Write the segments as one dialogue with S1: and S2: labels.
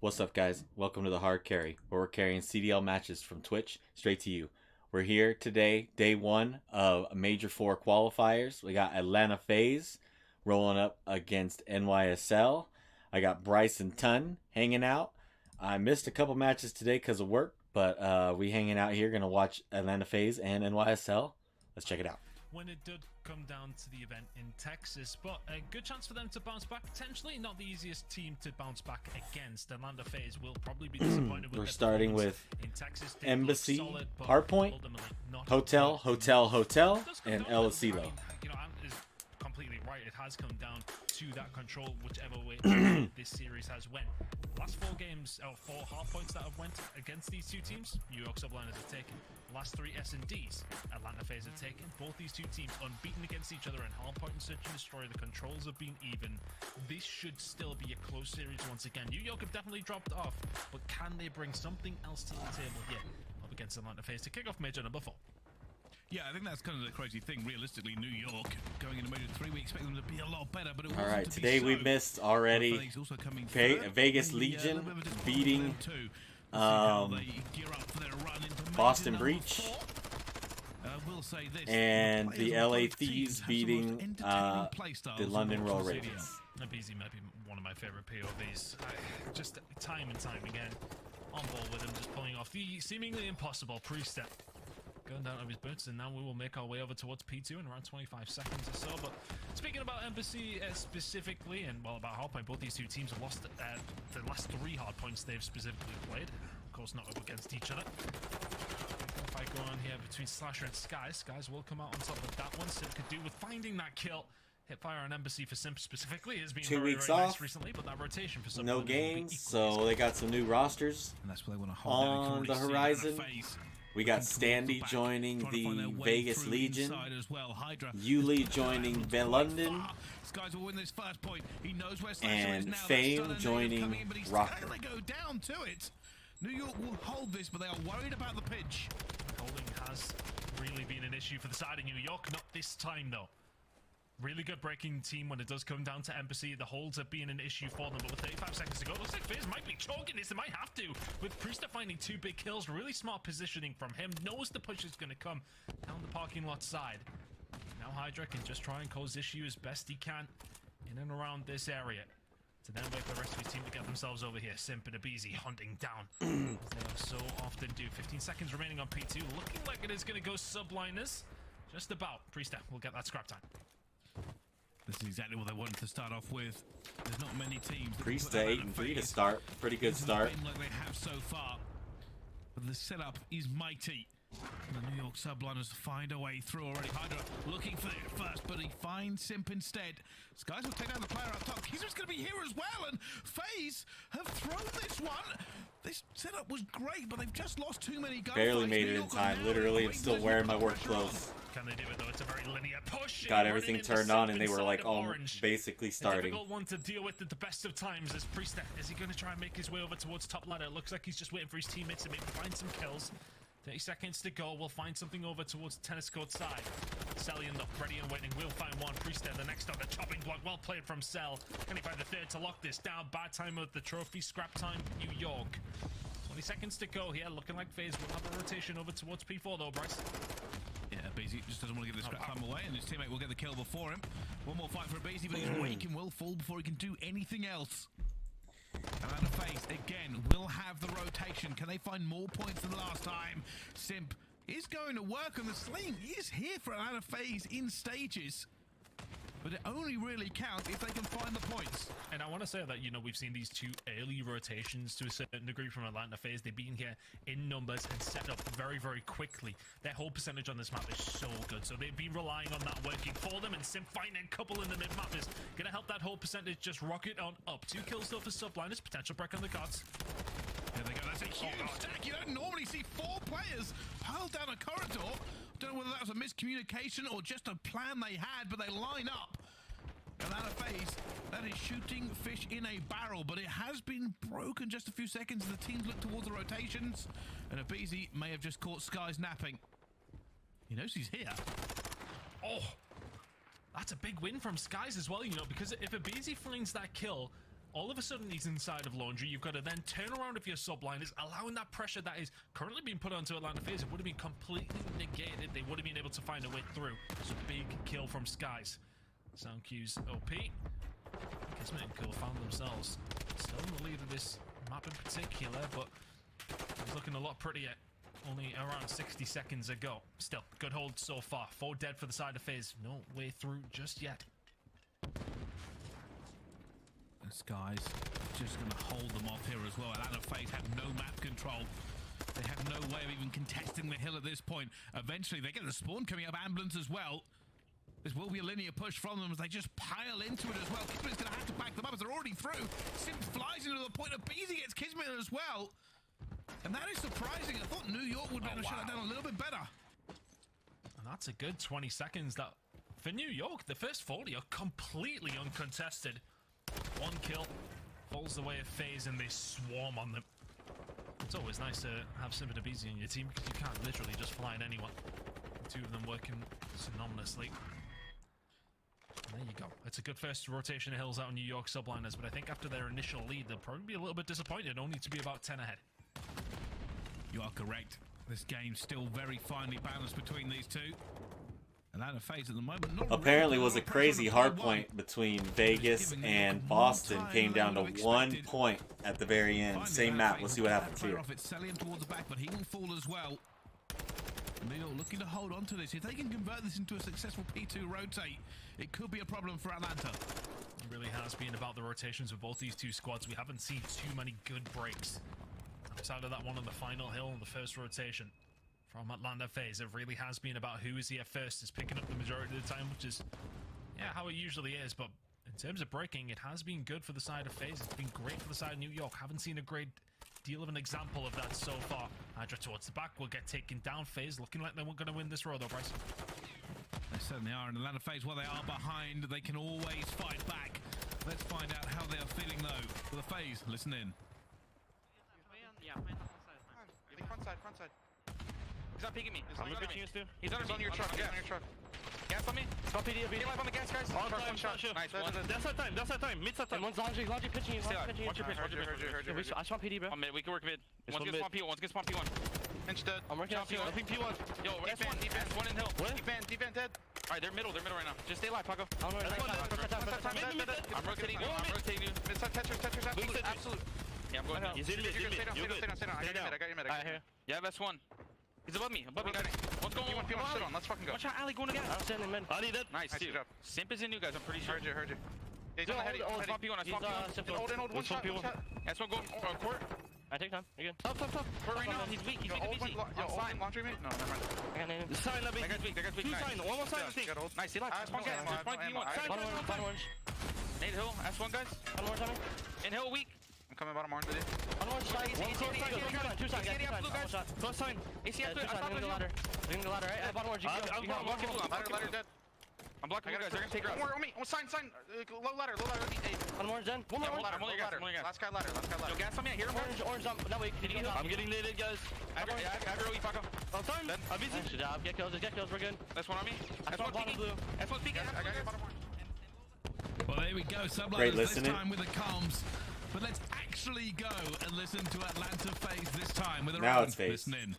S1: What's up, guys? Welcome to the Hard Carry, where we're carrying CDL matches from Twitch straight to you. We're here today, day one of Major 4 qualifiers. We got Atlanta Faze rolling up against NYSL. I got Bryson Tunn hanging out. I missed a couple matches today because of work, but we hanging out here, gonna watch Atlanta Faze and NYSL. Let's check it out.
S2: When it did come down to the event in Texas, but a good chance for them to bounce back. Potentially not the easiest team to bounce back against. Atlanta Faze will probably be disappointed with.
S1: We're starting with
S2: in Texas.
S1: Embassy,
S2: Solid,
S1: Hardpoint, Hotel, and El Asilo.
S2: You know, Ant is completely right. It has come down to that control, whichever way this series has went. Last 4 games, or 4 hard points that have went against these two teams, New York Subliners have taken. Last 3 S&Ds, Atlanta Faze have taken. Both these two teams unbeaten against each other in hard point and search and destroy. The controls have been even. This should still be a close series once again. New York have definitely dropped off, but can they bring something else to the table here up against Atlanta Faze to kick off Major number 4?
S3: Yeah, I think that's kind of the crazy thing. Realistically, New York going into Major 3, we expect them to be a lot better, but it wasn't.
S1: All right,
S3: to be
S1: today
S3: so.
S1: we missed already. Vegas Legion beating Boston Breach. And the LA Thieves beating the London Roll Ravens.
S2: BZ might be one of my favorite POVs. Just time and time again on ball with him, just pulling off the seemingly impossible pre-step. Going down of his boots, and now we will make our way over towards P2 in around 25 seconds or so. But speaking about Embassy specifically, and well, about hardpoint, both these two teams have lost the last 3 hardpoints they've specifically played. Of course, not up against each other. Fight going on here between Slasher and Skies. Skies will come out on top of that one. Simp could do with finding that kill. Hipfire on Embassy for Simp specifically has been
S1: 2 weeks
S2: very
S1: off
S2: nice recently, but that rotation for some
S1: no games, so they got some new rosters
S3: And that's where they want to hold
S1: on the horizon. We got Standy joining the Vegas Legion, Yuli joining London,
S3: Skies will win this first point. He knows where
S1: and Fame joining Rocker.
S3: They go down to it. New York will hold this, but they are worried about the pitch.
S2: Holding has really been an issue for the side of New York, not this time though. Really good breaking team when it does come down to Embassy. The holds have been an issue for them, but with 35 seconds to go, looks like Faze might be choking this. They might have to. With Priester finding 2 big kills, really smart positioning from him. Knows the push is going to come down the parking lot side. Now Hydra can just try and cause issue as best he can in and around this area. To then wait for the rest of his team to get themselves over here. Simp and Abizi hunting down, as they so often do. 15 seconds remaining on P2. Looking like it is going to go Subliners. Just about. Priester will get that scrap time.
S3: This is exactly what they wanted to start off with. There's not many teams.
S1: Priesta 8-3 to start. Pretty good start.
S3: Like they have so far. But the setup is mighty. The New York Subliners find a way through already. Hydra looking for it first, but he finds Simp instead. Skies will take down the player up top. He's just going to be here as well, and FaZe have thrown this one. This setup was great, but they've just lost too many guns.
S1: Barely made it in time. Literally, I'm still wearing my work clothes.
S2: Can they do it though? It's a very linear push.
S1: Got everything turned on, and they were like all basically starting.
S2: A difficult one to deal with at the best of times as Priester. Is he going to try and make his way over towards top ladder? Looks like he's just waiting for his teammates to maybe find some kills. 30 seconds to go. We'll find something over towards the tennis court side. Sellian up, ready and waiting. We'll find one. Priester, the next on the chopping block. Well played from Cell. Can he find the third to lock this down? Bad time with the trophy. Scrap time, New York. 20 seconds to go here. Looking like Faze will have a rotation over towards P4 though, Bryce.
S3: Yeah, Beezy just doesn't want to give the scrap time away, and his teammate will get the kill before him. One more fight for Beezy, but he's weak and will fall before he can do anything else. Atlanta Faze again will have the rotation. Can they find more points than last time? Simp is going to work on the sling. He is here for Atlanta Faze in stages. But it only really counts if they can find the points.
S2: And I want to say that, you know, we've seen these 2 early rotations to a certain degree from Atlanta Faze. They've been here in numbers and set up very, very quickly. Their hold percentage on this map is so good. So they've been relying on that working for them. And Simp finding a couple in the mid-map is going to help that hold percentage just rocket on up. 2 kills though for Subliners. Potential break on the cards.
S3: There they go. That's a huge stack. You don't normally see 4 players piled down a corridor. Don't know whether that was a miscommunication or just a plan they had, but they line up. Atlanta Faze, that is shooting fish in a barrel, but it has been broken just a few seconds as the teams look towards the rotations. And Abizi may have just caught Skies napping. He knows he's here.
S2: Oh, that's a big win from Skies as well, you know, because if Abizi finds that kill, All of a sudden he's inside of Laundry. You've got to then turn around with your subliners, allowing that pressure that is currently being put onto Atlanta Faze. It would have been completely negated. They would have been able to find a way through. It's a big kill from Skies. Sound cues OP. Kismet and Cool found themselves still in the lead of this map in particular, but it's looking a lot prettier only around 60 seconds ago. Still, good hold so far. 4 dead for the side of Faze. No way through just yet.
S3: Skies just going to hold them off here as well. Atlanta Faze have no map control. They have no way of even contesting the hill at this point. Eventually, they get the spawn coming up, ambulance as well. This will be a linear push from them as they just pile into it as well. Kismet's going to have to back them up as they're already through. Sims flies into the point of Beezy gets Kismet as well. And that is surprising. I thought New York would be able to shut it down a little bit better.
S2: And that's a good 20 seconds. That for New York, the first 40 are completely uncontested. 1 kill falls the way of Faze and they swarm on them. It's always nice to have Simba Beezy in your team because you can't literally just fly in anyone. The 2 of them working synonymously. And there you go. It's a good first rotation of hills out in New York Subliners, but I think after their initial lead, they'll probably be a little bit disappointed, only to be about 10 ahead.
S3: You are correct. This game's still very finely balanced between these two. Atlanta Faze at the moment.
S1: Apparently was a crazy hard point between Vegas and Boston. Came down to 1 point at the very end. Same map. We'll see what happens here.
S3: It's selling him towards the back, but he will fall as well. New York looking to hold on to this. If they can convert this into a successful P2 rotate, it could be a problem for Atlanta.
S2: It really has been about the rotations with both these 2 squads. We haven't seen too many good breaks. Outside of that one on the final hill on the first rotation from Atlanta Faze, it really has been about who is here first is picking up the majority of the time, which is how it usually is. But in terms of breaking, it has been good for the side of Faze. It's been great for the side of New York. Haven't seen a great deal of an example of that so far. Hydra towards the back will get taken down. Faze looking like they weren't going to win this row though, Bryce.
S3: They certainly are. In Atlanta Faze, while they are behind, they can always fight back. Let's find out how they are feeling though. For the Faze, listen in.
S4: Yeah, front side. He's not peeking me. He's on your truck. He's on your truck. Gas on me. Stop PD. Get live on the gas, guys. One shot. Nice.
S5: That's our time. Mid time. One's laundry pitching you.
S4: Watch your pitch.
S5: I just want PD, bro.
S4: On mid. We can work mid. One's gonna spawn P1. One's gonna spawn P1. Pinch dead.
S5: I'm working on P1. I think P1.
S4: Yo, defense. One in hill. Defense dead. Alright, they're middle right now. Just stay alive, Paco.
S5: I'm
S4: rotating you. Mid side tetris. Absolute. Yeah, I'm going.
S5: He's in mid.
S4: Stay down. I got your mid. Yeah, that's one. He's above me. Got it. One's going P1. Sit on. Let's fucking go.
S5: Watch out, Ali going again. I'm standing mid.
S4: Ali dead. Nice, dude. Simp is in you guys, I'm pretty sure. Heard you. Yeah, he's on the head. I spawn P1. Hold. One shot. That's one going court.
S5: I take time. You're good.
S4: Top. Court right now. He's weak. He's weak. Yo, laundry mate? No, never mind.
S5: I got him.
S4: Sign, that guy's weak. Two sign. One more sign, I think. Nice. He left. Spawn gas. Spawn P1.
S5: Bottom orange.
S4: Nate Hill. That's one, guys.
S5: Bottom orange on me.
S4: In Hill, weak. I'm coming bottom orange with you.
S5: Bottom orange side. Two signs. Close sign.
S4: ACF,
S5: I'm the ladder. Doing the ladder, right? Bottom orange.
S4: I'm blocking blue. Ladder dead. I'm blocking blue, guys. They're gonna take her out. One more on me. Sign. Low ladder.
S5: One more then. One more
S4: ladder. Last guy ladder. Yo, gas on me. I hear him.
S5: Orange. No, wait.
S4: I'm getting naded, guys. Aggro, Paco.
S5: All time. I'm busy. Good job. Get kills. We're good.
S4: That's one on me. That's one peeking. That's one peeking. I got your bottom orange.
S3: Well, there we go. Subliners this time with the comms. But let's actually go and listen to Atlanta Faze this time with a
S1: now it's Faze.
S3: Listen in.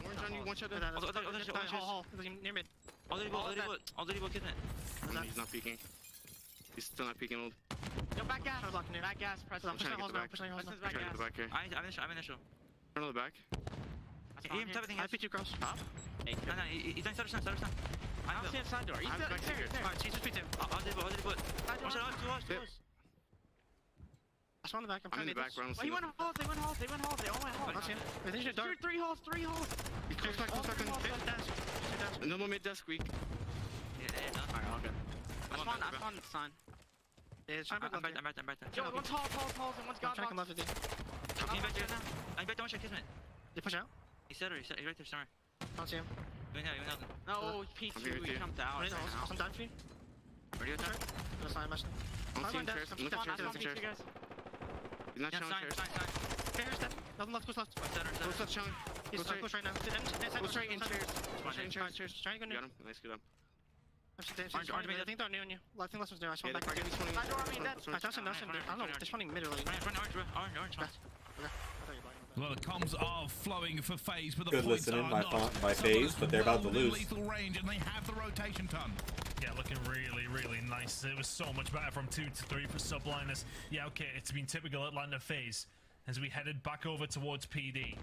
S4: Orange on you, one shot. Near mid. Already book, isn't it? No, he's not peeking. He's still not peeking. Old.
S6: Yo, back gas. Back gas. Press.
S4: I'm trying to get the back.
S6: Back gas.
S4: Back here. I'm initial. Turn on the back.
S6: I pitch you cross.
S4: Stop.
S6: He's on center stand. I don't see him side door. He's there.
S4: She just picked him. I'll put.
S6: Watch out. I on the back.
S4: I'm in the back.
S6: They went hold. They all went hold. They should dark. Three holes.
S4: He's close back on desk. No more mid desk weak.
S6: Yeah.
S4: Alright, all good.
S6: I spawned the sun.
S4: I'm right there.
S6: Yo, one's tall, and one's got box.
S4: I'm back to one shot, Kismet.
S6: They push out?
S4: He's right there, sorry.
S6: Don't see him.
S4: You went out.
S6: No, P2, he jumped out. I'm done for you.
S4: Where do you attack?
S6: I'm gonna sign my stuff.
S4: I'm looking chairs.
S6: I'm P2, guys.
S4: He's not showing chairs.
S6: Chairs, step. Nothing left, goes left.
S4: Goes left, showing.
S6: He's push right now.
S4: Go straight in chairs.
S6: Chairs. Trying to go
S4: Got him. Nice, good up.
S5: I think they're near on you. I think last one's near. I spawned back.
S6: They're
S5: He's spawning.
S6: Hydra army dead.
S5: I don't know. They're spawning mid or late.
S6: Orange.
S3: Well, the comms are flowing for FaZe, but the
S1: Good
S3: points
S1: listening
S3: are
S1: by
S3: not.
S1: FaZe, but they're about to
S3: Well within
S1: lose.
S3: lethal range, and they have the rotation ton.
S2: Yeah, looking really, really nice. It was so much better from 2 to 3 for Subliners. Yeah, okay, it's been typical Atlanta Faze as we headed back over towards PD.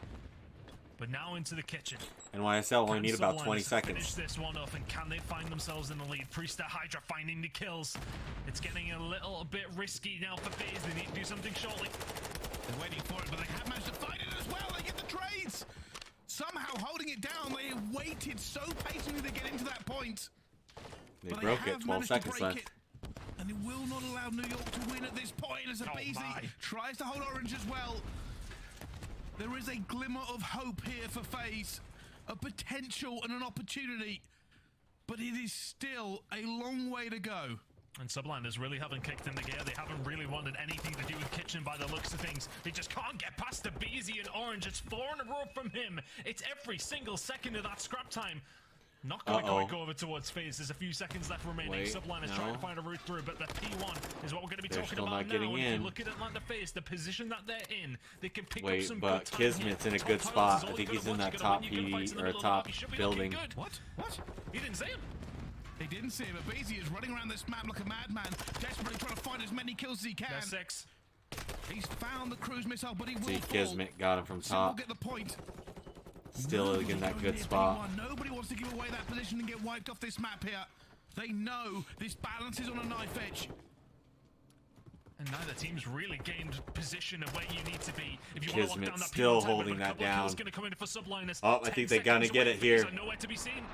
S2: But now into the kitchen.
S1: NYSL only need about 20
S2: Subliners
S1: seconds.
S2: finish this one off, and can they find themselves in the lead? Priest Hydra finding the kills. It's getting a little bit risky now for FaZe. They need to do something shortly.
S3: They're waiting for it, but they have managed to find it as well. They get the trades. Somehow holding it down. They waited so patiently to get into that point.
S1: They
S3: But
S1: broke it.
S3: have
S1: 12
S3: managed to
S1: seconds
S3: break
S1: left.
S3: it, and it will not allow New York to win at this point as
S2: Oh
S3: Abizi
S2: my.
S3: tries to hold Orange as well. There is a glimmer of hope here for FaZe, a potential and an opportunity, but it is still a long way to go.
S2: And Subliners really haven't kicked in the gear. They haven't really wanted anything to do with Kitchen by the looks of things. They just can't get past the Beezy and Orange. It's 4 in a row from him. It's every single second of that scrap time. Not going to quite go over towards FaZe. There's a few seconds left remaining.
S1: Wait,
S2: Subliners
S1: no.
S2: trying to find a route through, but the P1 is what we're going to be
S1: They're
S2: talking
S1: still
S2: about
S1: not
S2: now.
S1: getting
S2: And if you
S1: in.
S2: look at Atlanta Faze, the position that they're in, they can pick up
S1: Wait,
S2: some
S1: but
S2: good time
S1: Kismet's
S2: here.
S1: in a
S2: Top
S1: good
S2: tiles
S1: spot.
S2: is all
S1: I think
S2: they're
S1: he's
S2: gonna
S1: in
S2: want.
S1: that
S2: You're gonna
S1: top
S2: win. You can fight in the
S1: or
S2: middle of the
S1: top
S2: map. You should be
S1: building.
S2: looking good.
S3: What?
S2: He didn't see him.
S3: They didn't see him. Abizi is running around this map like a madman, desperately trying to find as many kills as he can.
S2: There's 6.
S3: He's found the cruise missile, but he will
S1: See,
S3: fall.
S1: Kismet got him from
S3: So we'll
S1: top.
S3: get the point.
S1: Still in that good spot.
S3: Nobody wants to give away that position and get wiped off this map here. They know this balance is on a knife edge.
S2: And neither team's really gained position of where you need to be. If you want to lock
S1: Kismet
S2: down that
S1: still
S2: P1 time,
S1: holding
S2: but a
S1: that
S2: couple of
S1: down.
S2: kills gonna come in for Subliners.
S1: Oh, I
S2: 10
S1: think they're gonna
S2: seconds
S1: get
S2: away.
S1: it here.
S2: These are nowhere to be seen.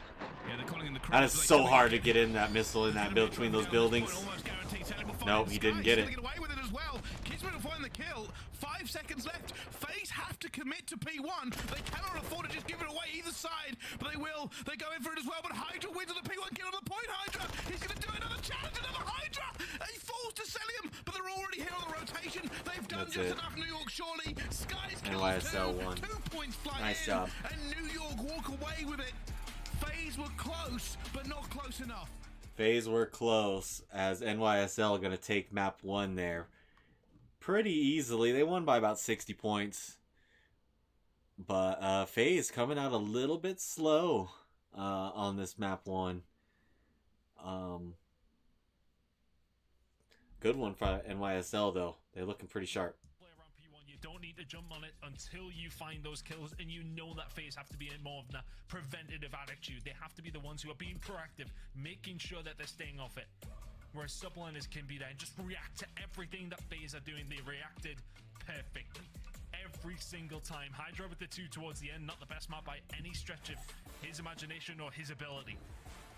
S3: Yeah, they're calling in the
S1: That is
S3: cruise,
S1: so
S3: they
S1: hard to
S3: can
S1: get in that missile in that build between those buildings.
S3: Almost guaranteed. Telling will find
S1: No,
S3: it.
S1: he didn't
S3: Sky's
S1: get
S3: gonna
S1: it.
S3: Get away with it as well. Kismet will find the kill. 5 seconds left. FaZe have to commit to P1. They cannot afford to just give it away either side, but they will. They go in for it as well, but Hydra wins on the P1 kill on the point. Hydra, he's going to do another challenge, another Hydra. He falls to Celium, but they're already here on the rotation. They've done
S1: That's
S3: just
S1: it.
S3: enough. New York surely. Sky's
S1: NYSL won.
S3: 2 points fly
S1: Nice
S3: in,
S1: job.
S3: and New York walk away with it. FaZe were close, but not close enough.
S1: FaZe were close as NYSL going to take map 1 there pretty easily. They won by about 60 points. But FaZe coming out a little bit slow on this map 1. Good one for NYSL though. They're looking pretty sharp.
S2: Play around P1. You don't need to jump on it until you find those kills, and you know that FaZe have to be in more of a preventative attitude. They have to be the ones who are being proactive, making sure that they're staying off it. Whereas Subliners can be there and just react to everything that FaZe are doing. They reacted perfectly every single time. Hydra with the 2 towards the end, not the best map by any stretch of his imagination or his ability.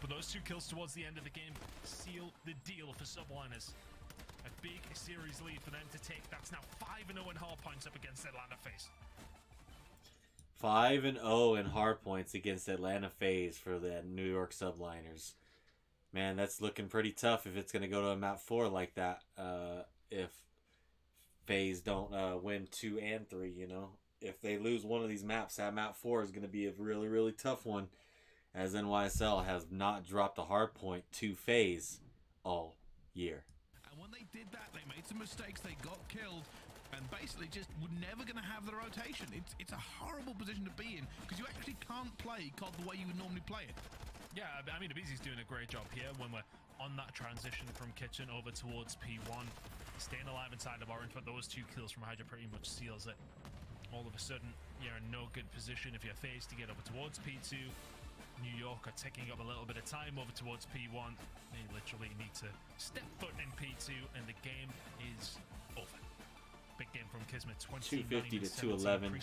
S2: But those 2 kills towards the end of the game seal the deal for Subliners. A big series lead for them to take. That's now 5-0 in hard points up against Atlanta Faze.
S1: 5-0 in hard points against Atlanta Faze for the New York Subliners. Man, that's looking pretty tough if it's going to go to a map 4 like that. If FaZe don't win 2 and 3, you know. If they lose one of these maps, that map 4 is going to be a really, really tough one. As NYSL has not dropped a hard point to FaZe all year.
S3: And when they did that, they made some mistakes, they got killed, and basically just were never going to have the rotation. It's a horrible position to be in, because you actually can't play COD the way you would normally play it.
S2: Yeah, I mean, Abizi's doing a great job here when we're on that transition from Kitchen over towards P1. Staying alive inside of Orange, but those 2 kills from Hydra pretty much seals it. All of a sudden, you're in no good position if you're FaZe to get over towards P2. New York are taking up a little bit of time over towards P1. They literally need to step foot in P2, and the game is over. Big game from Kismet,
S1: 250 to
S2: 211.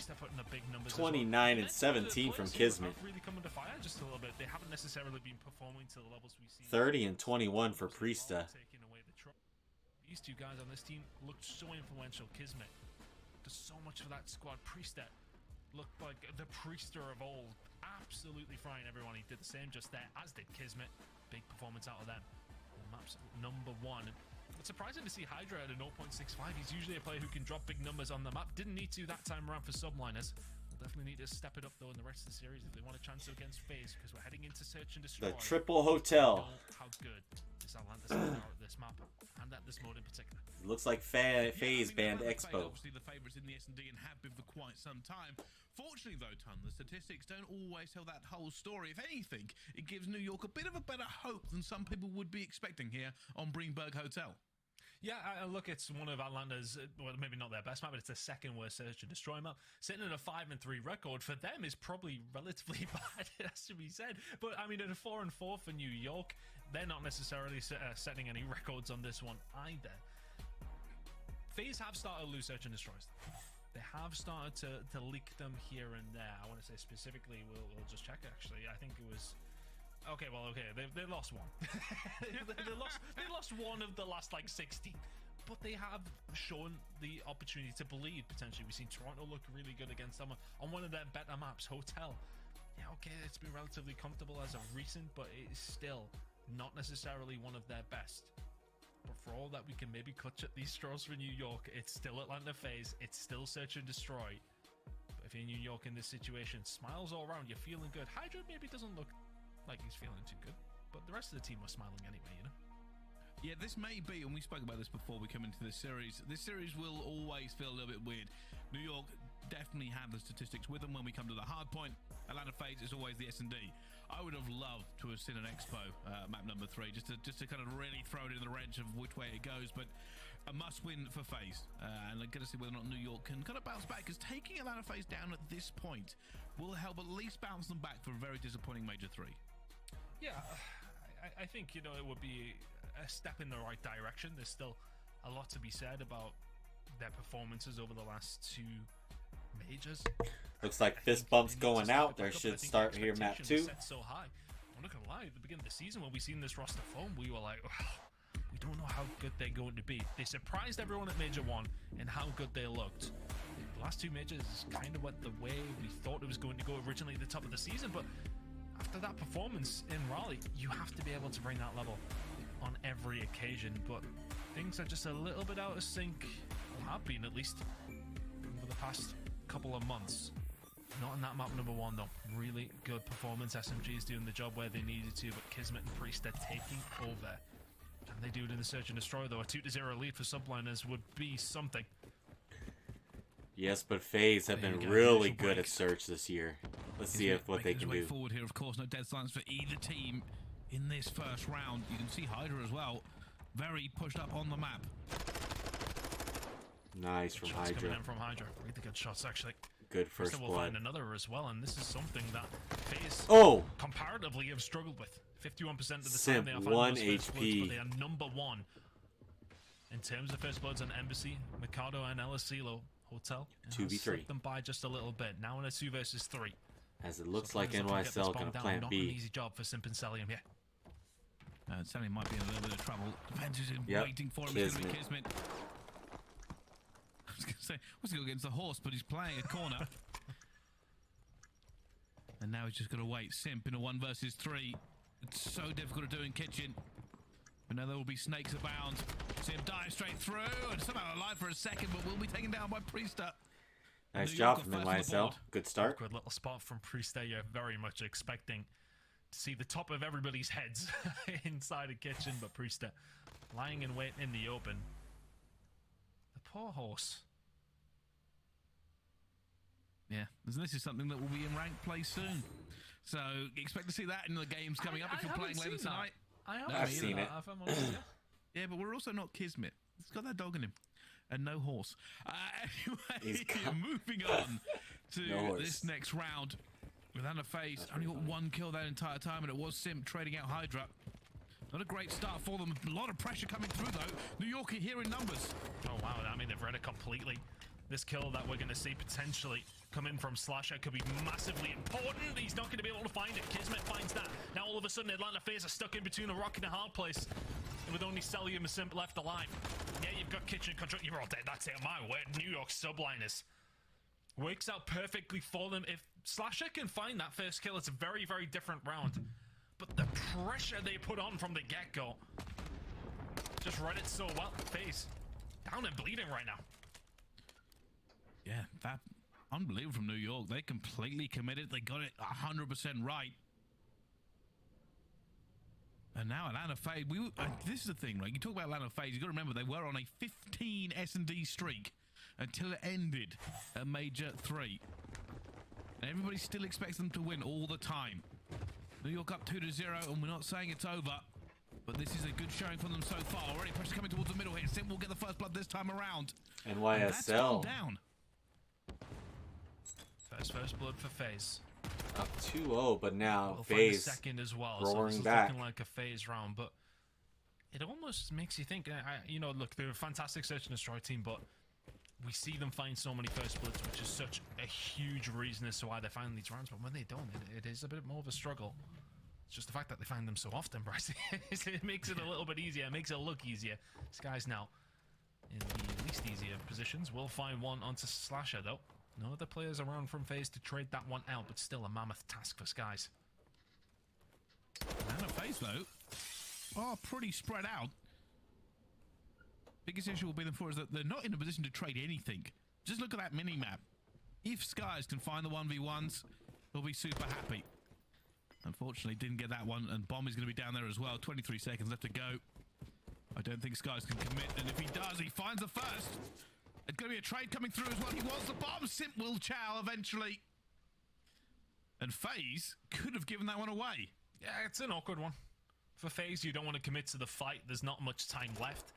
S1: 29 and 17 from Kismet.
S2: Really coming to fire just a little bit. They haven't necessarily been performing to the levels we've seen.
S1: 30 and 21 for Priesta.
S2: Taking away the These 2 guys on this team looked so influential. Kismet does so much for that squad. Priesta looked like the Priester of old. Absolutely frying everyone. He did the same just there, as did Kismet. Big performance out of them. Map's number 1. It's surprising to see Hydra at a 0.65. He's usually a player who can drop big numbers on the map. Didn't need to that time around for Subliners. definitely need to step it up though in the rest of the series if they want a chance against FaZe, because we're heading into Search and Destroy.
S1: The triple hotel.
S2: How good is Atlanta are at this map and at this mode in particular.
S1: It looks like FaZe banned Expo.
S3: Obviously the favourites in the S&D and have been for quite some time. Fortunately though, Ton, the statistics don't always tell that whole story. If anything, it gives New York a bit of a better hope than some people would be expecting here on Greenberg Hotel.
S2: Yeah, look, it's one of Atlanta's, well, maybe not their best map, but it's the second worst Search and Destroy map. Sitting at a 5-3 record for them is probably relatively bad, it has to be said. But I mean, at a 4-4 for New York, they're not necessarily setting any records on this one either. FaZe have started to lose Search and Destroys. They have started to leak them here and there. I want to say specifically, we'll just check actually. I think it was... Okay, they lost one. they lost one of the last like 60, but they have shown the opportunity to bleed potentially. We've seen Toronto look really good against them on one of their better maps, Hotel. Yeah, okay, it's been relatively comfortable as of recent, but it is still not necessarily one of their best. But for all that we can maybe clutch at these straws for New York, it's still Atlanta Faze, it's still Search and Destroy. But if you're New York in this situation, smiles all around, you're feeling good. Hydra maybe doesn't look like he's feeling too good, but the rest of the team was smiling anyway, you know?
S3: Yeah, this may be, and we spoke about this before we come into this series will always feel a little bit weird. New York definitely have the statistics with them when we come to the hard point. Atlanta Faze is always the S&D. I would have loved to have seen an Expo map number 3, just to kind of really throw it in the wrench of which way it goes, but a must-win for FaZe, and I'm going to see whether or not New York can kind of bounce back, because taking Atlanta Faze down at this point will help at least bounce them back for a very disappointing Major 3.
S2: Yeah, I think, you know, it would be a step in the right direction. There's still a lot to be said about their performances over the last 2 majors.
S1: Looks like fist bumps going out. There should start here map 2.
S2: So high. I'm not gonna lie, at the beginning of the season when we seen this roster form, we were like, oh, we don't know how good they're going to be. They surprised everyone at Major 1 and how good they looked. The last 2 majors is kind of what the way we thought it was going to go originally at the top of the season, but after that performance in Raleigh, you have to be able to bring that level on every occasion, but things are just a little bit out of sync, or have been at least over the past couple of months. Not in that map number 1 though. Really good performance. SMG is doing the job where they needed to, but Kismet and Priest are taking over. Can they do it in the Search and Destroy though? A 2-0 lead for Subliners would be something.
S1: Yes, but FaZe have been really good at Search this year. Let's see what they can do.
S3: Forward here, of course, no dead silence for either team in this first round. You can see Hydra as well, very pushed up on the map.
S1: Nice from
S2: Shots
S1: Hydra.
S2: coming in from Hydra. Really good shots, actually.
S1: Good first
S2: we'll
S1: blood.
S2: find another as well, and this is something that FaZe comparatively have struggled with. 51% of the time they are finding
S1: 1
S2: those first bloods,
S1: HP.
S2: but they are number 1 in terms of first bloods on Embassy, Mikado, and El Asilo Hotel.
S1: 2v3.
S2: Slipped them by just a little bit. Now in a 2 versus 3.
S1: As it looks like
S2: Subliners looking to get this
S1: NYSL
S2: bomb
S1: gonna
S2: down.
S1: plant
S2: Not
S1: B.
S2: an easy job for Simp and Celium, yeah.
S3: Sally might be in a little bit of trouble. Depends who's waiting for him. It's going to be Kismet. I was going to say, what's he go against the horse, but he's playing a corner. And now he's just going to wait. Simp in a 1 versus 3. It's so difficult to do in Kitchen. But now there will be snakes abound. Simp dives straight through and somehow alive for a second, but will be taken down by Priesta.
S1: Nice job from NYSL. Good start.
S2: Good little spot from Priesta. You're very much expecting to see the top of everybody's heads inside a kitchen, but Priesta lying in wait in the open. The poor horse.
S3: Yeah, this is something that will be in ranked play soon. So expect to see that in the games coming up if you're playing later tonight.
S1: I've seen it.
S3: Yeah, but we're also not Kismet. He's got that dog in him. And no horse. Anyway, moving on to this next round. With Atlanta Faze, only got 1 kill that entire time, and it was Simp trading out Hydra. Not a great start for them. A lot of pressure coming through, though. New York are here in numbers.
S2: Oh, wow. I mean, they've read it completely. This kill that we're going to see potentially come in from Slasher could be massively important. He's not going to be able to find it. Kismet finds that. Now, all of a sudden, Atlanta Faze are stuck in between a rock and a hard place. And with only Celium and Simp left alive. Yeah, you've got Kitchen control. You're all dead. That's it. My word. New York Subliners. Works out perfectly for them. If Slasher can find that first kill, it's a very, very different round. But the pressure they put on from the get-go just read it so well. FaZe down and bleeding right now.
S3: Yeah, that Unbelievable from New York. They completely committed. They got it 100% right. And now Atlanta Faze, this is the thing, right? You talk about Atlanta Faze, you got to remember they were on a 15 S&D streak until it ended at Major 3. And everybody still expects them to win all the time. New York up 2-0, and we're not saying it's over, but this is a good showing from them so far. Already pressure coming towards the middle here. Sim will get the first blood this time around.
S1: NYSL
S3: Down.
S2: First blood for Faze.
S1: up 2-0, but now
S2: We'll find a
S1: Faze
S2: second as well.
S1: roaring
S2: so this is
S1: back.
S2: looking like a Faze round, but it almost makes you think. You know, look, they're a fantastic search and destroy team, but we see them find so many first bloods, which is such a huge reason as to why they find these rounds. But when they don't, it is a bit more of a struggle. It's just the fact that they find them so often, Bryce. It makes it a little bit easier. It makes it look easier. This guy's now in the least easier positions. We'll find one onto Slasher, though. No other players around from Faze to trade that one out, but still a mammoth task for Skies.
S3: Atlanta Faze, though, are pretty spread out. Biggest issue will be them for is that they're not in a position to trade anything. Just look at that mini-map. If Skies can find the 1v1s, they'll be super happy. Unfortunately, didn't get that one, and Bomb is going to be down there as well. 23 seconds left to go. I don't think Skies can commit, and if he does, he finds the first. It's going to be a trade coming through as well. He wants the bomb. Simp will chow eventually. And Faze could have given that one away.
S2: Yeah, it's an awkward one. For Faze, you don't want to commit to the fight. There's not much time left.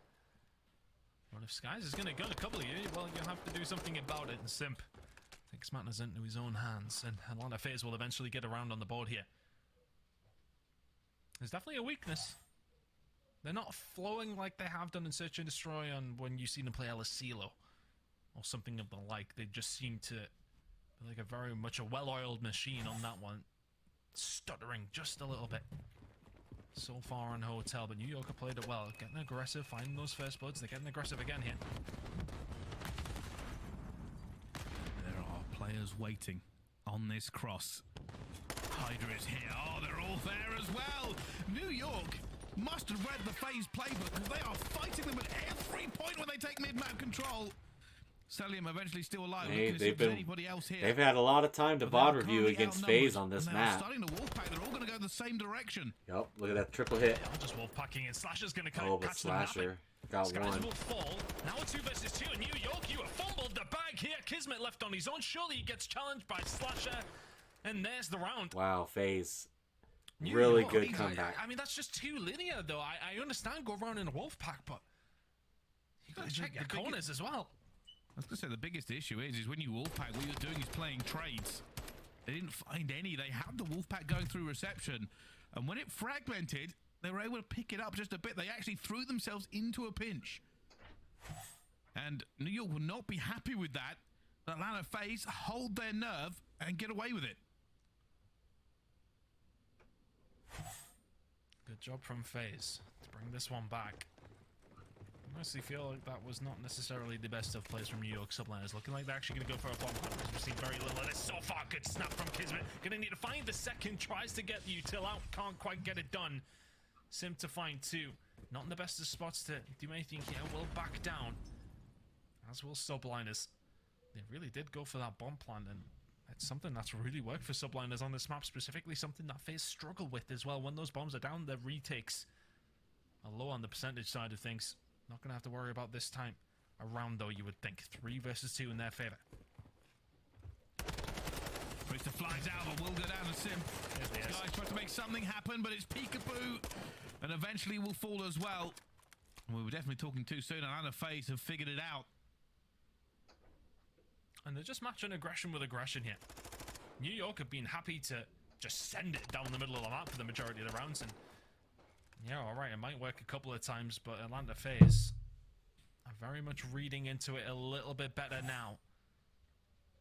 S2: But if Skies is going to gun a couple of you, well, you'll have to do something about it. And Simp takes matters into his own hands. And Atlanta Faze will eventually get around on the board here. There's definitely a weakness. They're not flowing like they have done in Search and Destroy on when you see them play Elisilo or something of the like. They just seem to be like a very much a well-oiled machine on that one. Stuttering just a little bit so far on Hotel, but New York have played it well. Getting aggressive, finding those first bloods. They're getting aggressive again here.
S3: There are players waiting on this cross. Hydra is here. Oh, they're all there as well. New York must have read the Faze playbook because they are fighting them at every point when they take mid-map control. Celium eventually still alive. Anybody else here.
S1: They've had a lot of time to VOD review against Faze on this map.
S3: Starting to wolf pack. They're all going to go the same direction.
S1: Yep, look at that triple hit.
S2: Yeah, just wolf packing and Slasher's going to catch
S1: But Slasher got
S2: Skies
S1: one.
S2: will fall. Now a 2 versus 2 in New York. You have fumbled the bag here. Kismet left on his own. Surely he gets challenged by Slasher. And there's the round.
S1: Wow, Faze.
S2: New
S1: Really
S2: York,
S1: good comeback.
S2: I mean, that's just too linear, though. I understand go around in a wolf pack, but you got to check your corners as well.
S3: I was going to say the biggest issue is when you wolfpack, what you're doing is playing trades. They didn't find any. They had the wolfpack going through reception, and when it fragmented, they were able to pick it up just a bit. They actually threw themselves into a pinch, and New York will not be happy with that. Atlanta Faze hold their nerve and get away with it.
S2: Good job from Faze to bring this one back. I honestly feel like that was not necessarily the best of plays from New York Subliners. Looking like they're actually going to go for a bomb because we've seen very little of this so far. Good snap from Kismet. Going to need to find the second. Tries to get the util out. Can't quite get it done. Sim to find 2. Not in the best of spots to do anything here. Will back down. As will Subliners. They really did go for that bomb plan, and it's something that's really worked for Subliners on this map. Specifically something that Faze struggle with as well. When those bombs are down, the retakes are low on the percentage side of things. Not going to have to worry about this time around, though, you would think. 3 versus 2 in their favor.
S3: Priester flies out, but will go down to Sim. Guys try to make something happen, but it's peekaboo, and eventually will fall as well. We were definitely talking too soon. Atlanta Faze have figured it out.
S2: And they're just matching aggression with aggression here. New York have been happy to just send it down the middle of the map for the majority of the rounds, and yeah, alright, it might work a couple of times, but Atlanta Faze are very much reading into it a little bit better now.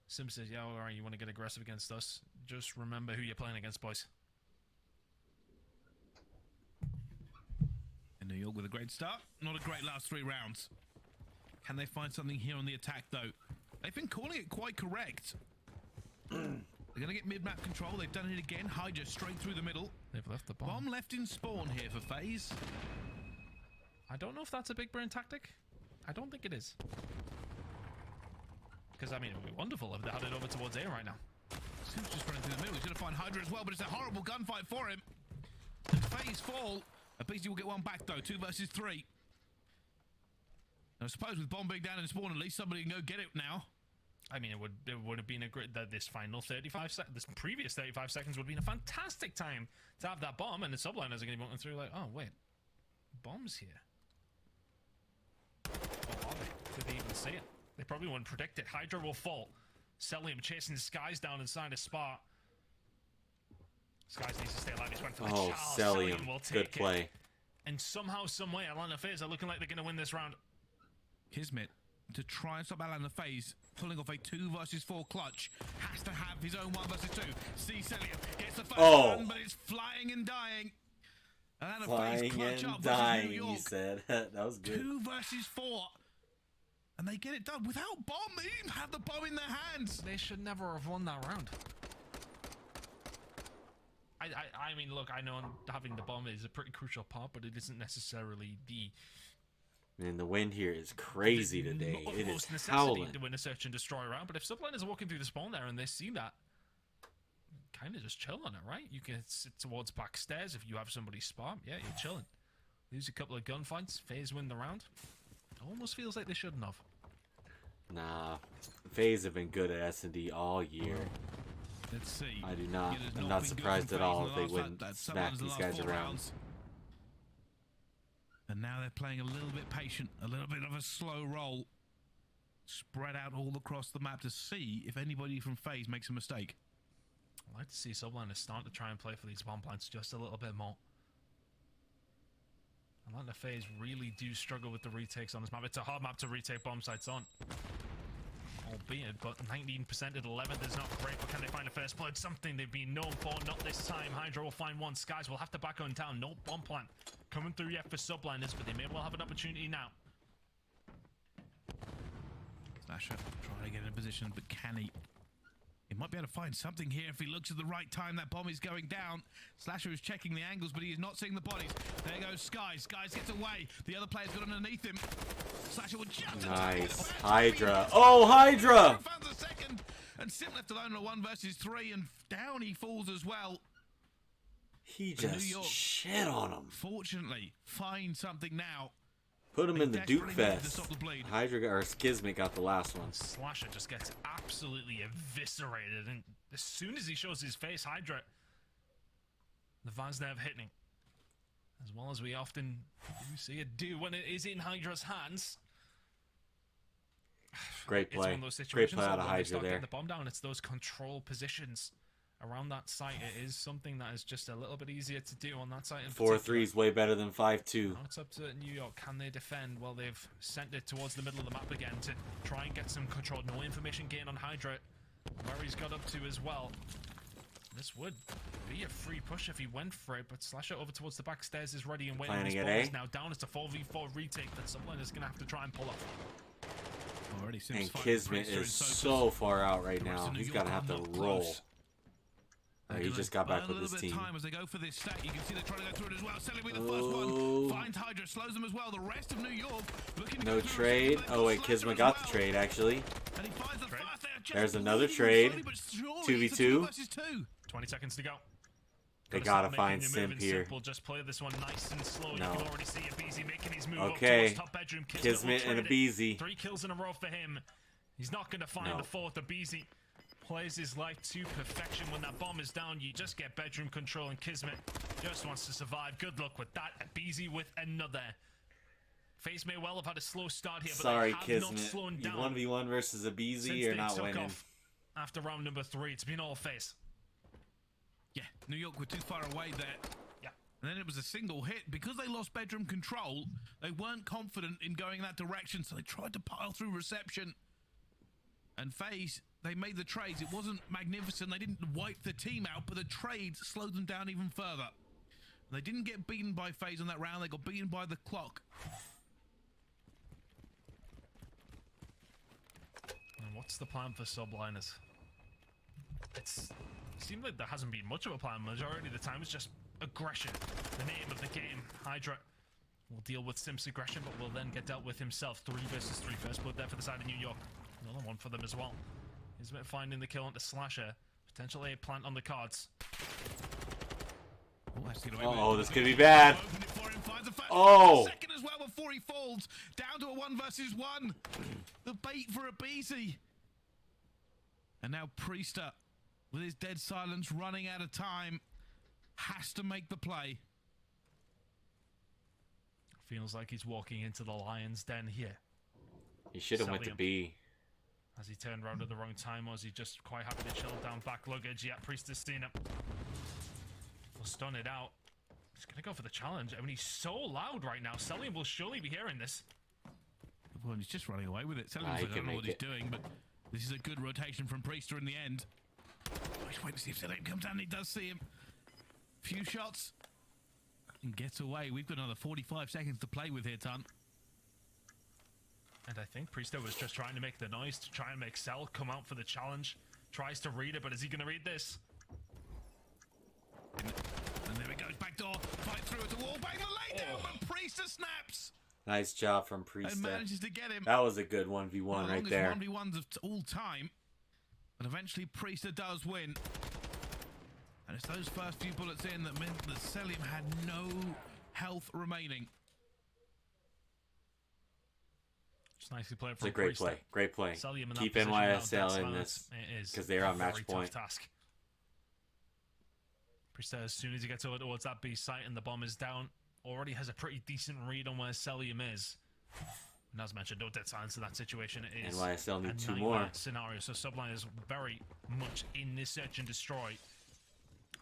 S2: Sim says, yeah, alright, you want to get aggressive against us? Just remember who you're playing against, boys.
S3: And New York with a great start. Not a great last 3 rounds. Can they find something here on the attack, though? They've been calling it quite correct. They're going to get mid-map control. They've done it again. Hydra straight through the middle.
S2: They've left the bomb.
S3: Bomb left in spawn here for Faze.
S2: I don't know if that's a big brain tactic. I don't think it is. because I mean, it would be wonderful if they had it over towards A right now.
S3: Sim's just running through the middle. He's going to find Hydra as well, but it's a horrible gunfight for him. And Faze fall. Beastie will get one back though. 2 versus 3. I suppose with bomb being down in spawn, at least somebody can go get it now.
S2: I mean, it would have been a great that this previous 35 seconds would have been a fantastic time to have that bomb, and the subliners are going to be walking through like, oh wait, bombs here. Oh, are they? Did they even see it? They probably wouldn't predict it. Hydra will fall. Celium chasing Skies down inside a spot. Skies needs to stay alive. He's went for the
S1: Oh,
S2: Charles.
S1: Celium.
S2: Will take
S1: Good play.
S2: it. And somehow, someway, Atlanta Faze are looking like they're going to win this round.
S3: Kismet, to try and stop Atlanta Faze, pulling off a 2 versus 4 clutch, has to have his own 1 versus 2. See Celium gets the first one, but it's flying and dying. Atlanta Faze
S1: Flying
S3: clutch
S1: and
S3: up
S1: dying,
S3: versus New
S1: you
S3: York.
S1: said. That was good.
S3: 2 versus 4. And they get it done without bomb. They didn't even have the bomb in their hands.
S2: They should never have won that round. I mean, look, I know having the bomb is a pretty crucial part, but it isn't necessarily the...
S1: Man, the wind here is crazy today. It is
S2: necessity
S1: howling.
S2: to win a search and destroy round. But if Subliners are walking through the spawn there and they see that, kind of just chill on it, right? You can sit towards back stairs if you have somebody spot. Yeah, you're chilling. Lose a couple of gunfights. Faze win the round. Almost feels like they shouldn't have.
S1: Nah, Faze have been good at S&D all year.
S3: Let's see.
S1: I do not. I'm not surprised at all if they wouldn't smack these guys around.
S3: And now they're playing a little bit patient, a little bit of a slow roll. Spread out all across the map to see if anybody from Faze makes a mistake.
S2: I'd like to see Subliners start to try and play for these bomb plants just a little bit more. Atlanta Faze really do struggle with the retakes on this map. It's a hard map to retake bomb sites on. Albeit, but 19% at 11th is not great, but can they find a first blood? Something they've been known for, not this time. Hydra will find one. Skies will have to back on down. No bomb plant coming through yet for Subliners, but they may well have an opportunity now.
S3: Slasher trying to get in a position, but can he? He might be able to find something here if he looks at the right time. That bomb is going down. Slasher is checking the angles, but he is not seeing the bodies. There goes Skies. Skies gets away. The other player's got underneath him. Slasher will just
S1: Nice. Hydra. Oh, Hydra!
S3: Found the second. And Sim left alone on a 1 versus 3, and down he falls as well.
S1: He just shit on him.
S3: Fortunately, find something now.
S1: Put him in the Duke
S3: desperately needed to
S1: Fest.
S3: stop the bleed.
S1: Hydra or Skizmic got the last one.
S2: Slasher just gets absolutely eviscerated, and as soon as he shows his face, Hydra, the Vaznev hitting, as well as we often do see it do when it is in Hydra's hands.
S1: Great
S2: It's one
S1: play.
S2: of those
S1: Great
S2: situations
S1: play out of
S2: when they
S1: Hydra
S2: start
S1: there.
S2: getting the bomb down. It's those control positions around that site. It is something that is just a little bit easier to do on that site.
S1: 4-3 is way better than 5-2.
S2: Now it's up to New York. Can they defend? Well, they've sent it towards the middle of the map again to try and get some control. No information gain on Hydra, where he's got up to as well. This would be a free push if he went for it, but Slasher over towards the back stairs is ready and waiting.
S1: Planning
S2: His
S1: it,
S2: ball is
S1: eh?
S2: now down. It's a 4v4 retake that someone is going to have to try and pull off.
S3: Already
S1: And Kismet is so far out right now. He's got to have to roll. He just got back with his team.
S3: Time as they go for this stack. You can see they're trying to go through it as well. Selling with the first one. Finds Hydra, slows them as well. The rest of New York looking to
S1: No
S3: go through
S1: trade.
S3: it.
S1: Oh wait, Kismet got the trade actually.
S3: And he finds the first. They are just
S1: There's another
S3: moving
S1: trade.
S3: slowly but surely. It's a
S1: 2v2.
S3: 2 versus 2.
S2: 20 seconds to go.
S1: They
S2: Gotta
S1: gotta
S2: start
S1: find
S2: making your move
S1: Simp
S2: and
S1: here.
S2: simple. Just play this one nice and slow.
S1: No.
S2: You can already see Abeezy making his move
S1: Okay.
S2: up towards top bedroom.
S1: Kismet and Abeezy.
S2: 3 kills in a row for him. He's not going to find
S1: No.
S2: the 4th. Abeezy plays his life to perfection. When that bomb is down, you just get bedroom control, and Kismet just wants to survive. Good luck with that. Abeezy with another. Faze may well have had a slow start here, but
S1: Sorry,
S2: they have not
S1: Kismet.
S2: slowed
S1: You
S2: down
S1: 1v1 versus Abeezy,
S2: since
S1: you're
S2: they
S1: not
S2: took
S1: winning.
S2: off after round number 3. It's been all Faze.
S3: Yeah, New York were too far away there.
S2: Yeah.
S3: And then it was a single hit. Because they lost bedroom control, they weren't confident in going that direction, so they tried to pile through reception. And Faze, they made the trades. It wasn't magnificent. They didn't wipe the team out, but the trades slowed them down even further. They didn't get beaten by Faze on that round. They got beaten by the clock.
S2: And what's the plan for Subliners? It seems like there hasn't been much of a plan. Majority of the time it's just aggression. The name of the game. Hydra will deal with Sim's aggression, but will then get dealt with himself. 3 versus 3 first blood there for the side of New York. Another one for them as well. Ismet finding the kill onto Slasher. Potential A plant on the cards.
S1: Oh, this could be bad.
S3: Oh! Second as well before he falls. Down to a 1 versus 1. The bait for a Beezy. And now Priester, with his dead silence running out of time, has to make the play.
S2: Feels like he's walking into the lion's den here.
S1: He should have went to B.
S2: Has he turned around at the wrong time, or is he just quite happy to chill down back luggage? Yeah, Priester's seen him. We'll stun it out. He's going to go for the challenge. I mean, he's so loud right now. Celium will surely be hearing this.
S3: Well, he's just running away with it. Celium's like, I don't know what he's doing, but this is a good rotation from Priester in the end. Just wait to see if Celium comes down. He does see him. Few shots. And gets away. We've got another 45 seconds to play with here, Ton.
S2: And I think Priester was just trying to make the noise to try and make Cell come out for the challenge. Tries to read it, but is he going to read this?
S3: And there he goes, back door, fight through it, the wall, bang the lay down, but Priester snaps.
S1: Nice job from Priester.
S3: And manages to get him.
S1: That was a good 1v1 right there.
S3: 1v1s of all time. But eventually Priester does win. And it's those first few bullets in that meant that Celium had no health remaining.
S2: Just nicely played
S1: It's
S2: from
S1: a great
S2: Priester.
S1: play. Great play.
S2: Celium in
S1: Keep
S2: that
S1: NYSL in this because they're on match point.
S2: Task. Priester, as soon as he gets over towards that B site and the bomb is down, already has a pretty decent read on where Celium is. And as mentioned, no dead silence in that situation. It is
S1: NYSL need 2
S2: a
S1: more
S2: scenario. So Subliners very much in this search and destroy.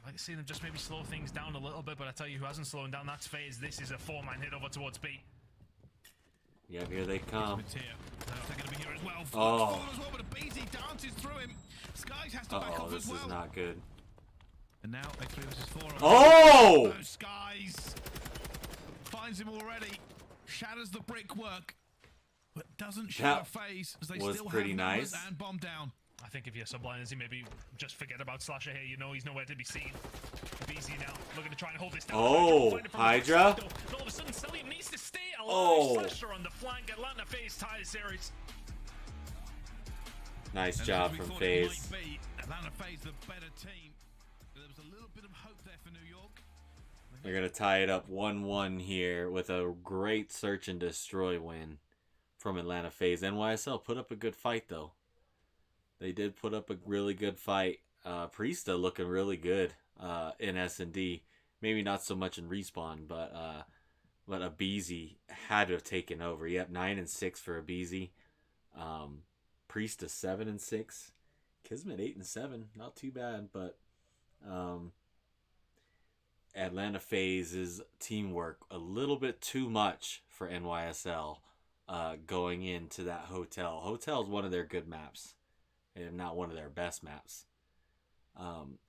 S2: I like to see them just maybe slow things down a little bit, but I tell you who hasn't slowed down, that's Faze. This is a 4-man hit over towards B.
S1: Yeah, here they come.
S3: They're going to be here as well.
S1: Oh.
S3: As well, but a BZ dances through him. Skies has to back off
S1: this
S3: as well.
S1: is not good.
S3: And now a 3 versus 4.
S1: Oh!
S3: Skies finds him already. Shatters the brickwork, but doesn't shatter Faze as they still have numbers and bomb down.
S2: I think if you're Subliners, you maybe just forget about Slasher here. You know he's nowhere to be seen. BZ now looking to try and hold this down.
S1: Oh, Hydra.
S2: All of a sudden, Celium needs to stay alive.
S1: Oh.
S2: Slasher on the flank. Atlanta Faze tie the series.
S1: Nice job from Faze.
S3: Atlanta Faze the better team. There was a little bit of hope there for New York.
S1: They're going to tie it up 1-1 here with a great search and destroy win from Atlanta Faze. NYSL put up a good fight, though. They did put up a really good fight. Priesta looking really good in S&D. Maybe not so much in Respawn, but Abizi had to have taken over. Yep, 9-6 for Abizi. Priesta 7-6. Kismet 8-7. Not too bad, but Atlanta Faze's teamwork a little bit too much for NYSL going into that hotel. Hotel is one of their good maps. And not one of their best maps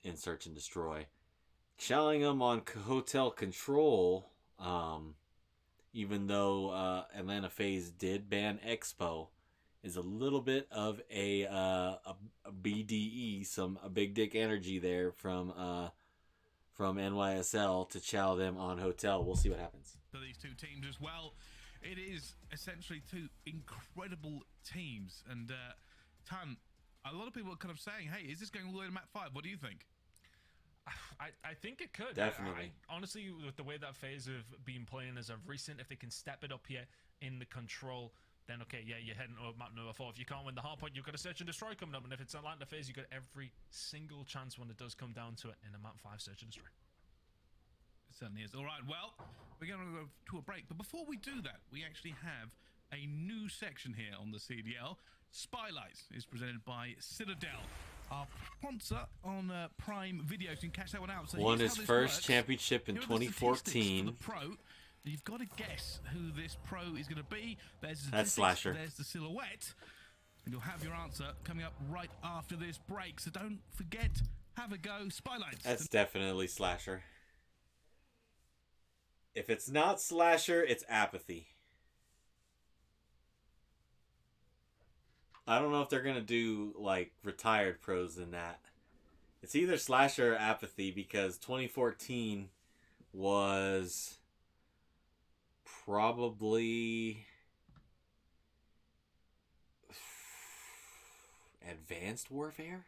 S1: in Search and Destroy. Shelling them on Hotel Control, even though Atlanta Faze did ban Expo, is a little bit of a BDE, a big dick energy there from NYSL to chow them on Hotel. We'll see what happens.
S3: For these two teams as well, it is essentially 2 incredible teams. And Tan, a lot of people are kind of saying, hey, is this going all the way to map 5? What do you think?
S2: I think it could.
S1: Definitely.
S2: Honestly, with the way that Faze have been playing as of recent, if they can step it up here in the control, then okay, yeah, you're heading over map number 4. If you can't win the hard point, you've got a search and destroy coming up. And if it's Atlanta Faze, you've got every single chance when it does come down to it in a map 5 search and destroy.
S3: It certainly is. All right, well, we're going to go to a break. But before we do that, we actually have a new section here on the CDL. Spylights is presented by Citadel, our sponsor on Prime Video. So you can catch that one out. So
S1: won his first championship in 2014.
S3: The pro. You've got to guess who this pro is going to be. There's the
S1: That's Slasher.
S3: There's the silhouette. And you'll have your answer coming up right after this break. So don't forget, have a go. Spylights.
S1: That's definitely Slasher. If it's not Slasher, it's Apathy. I don't know if they're going to do, like, retired pros in that. It's either Slasher or Apathy because 2014 was probably... Advanced Warfare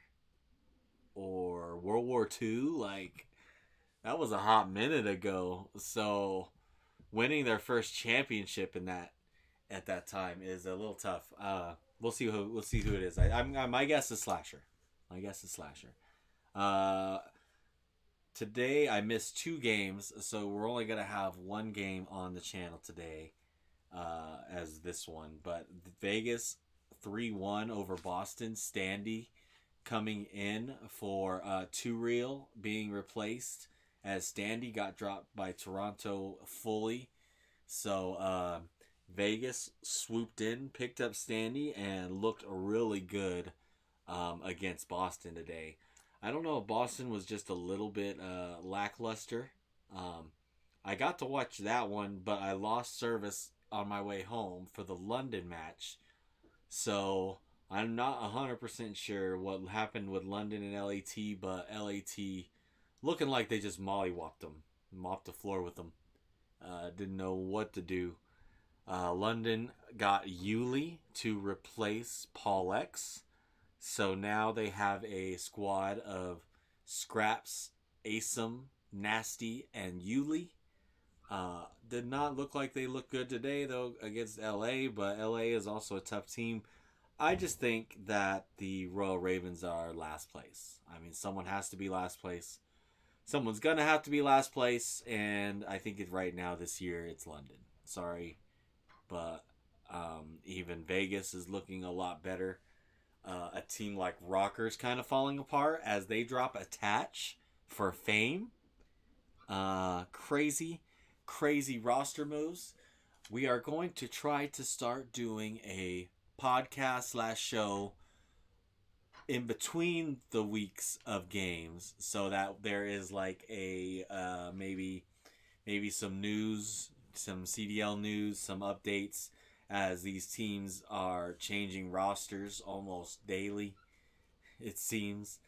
S1: or World War II. Like, that was a hot minute ago. So winning their first championship in that at that time is a little tough. We'll see who it is. My guess is Slasher. Today I missed 2 games, so we're only gonna have 1 game on the channel today, as this one. But Vegas 3-1 over Boston. Standy coming in for 2 Real being replaced, as Standy got dropped by Toronto fully. So Vegas swooped in, picked up Standy, and looked really good against Boston today. I don't know if Boston was just a little bit lackluster. I got to watch that one, but I lost service on my way home for the London match. So I'm not 100% sure what happened with London and LAT, but LAT looking like they just mollywopped them, mopped the floor with them. Didn't know what to do. London got Yuli to replace Paul X. So now they have a squad of Scraps, Asim, Nasty, and Yuli. Did not look like they looked good today, though, against LA, but LA is also a tough team. I just think that the Royal Ravens are last place. I mean, someone has to be last place. Someone's going to have to be last place, and I think right now this year it's London. Sorry, but even Vegas is looking a lot better. A team like Rockers kind of falling apart as they drop Attach for Fame. Crazy roster moves. We are going to try to start doing a podcast / show in between the weeks of games, so that there is like a maybe some news, some CDL news, some updates, as these teams are changing rosters almost daily, it seems.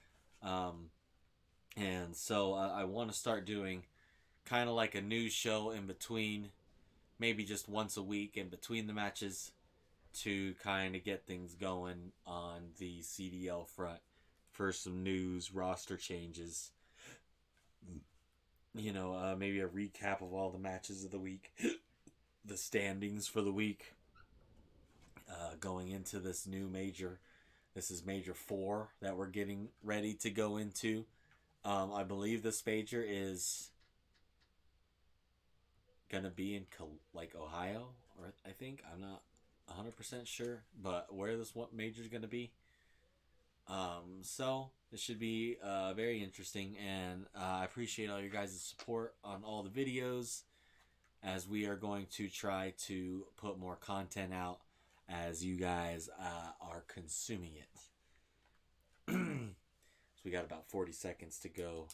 S1: And so I want to start doing kind of like a news show in between, maybe just once a week in between the matches, to kind of get things going on the CDL front for some news, roster changes. You know, maybe a recap of all the matches of the week, the standings for the week. Going into this new major. This is Major 4 that we're getting ready to go into. I believe this major is gonna be in Ohio, or I think, I'm not 100% sure, but where this major is gonna be. So it should be very interesting, and I appreciate all your guys' support on all the videos, as we are going to try to put more content out as you guys are consuming it. So we got about 40 seconds to go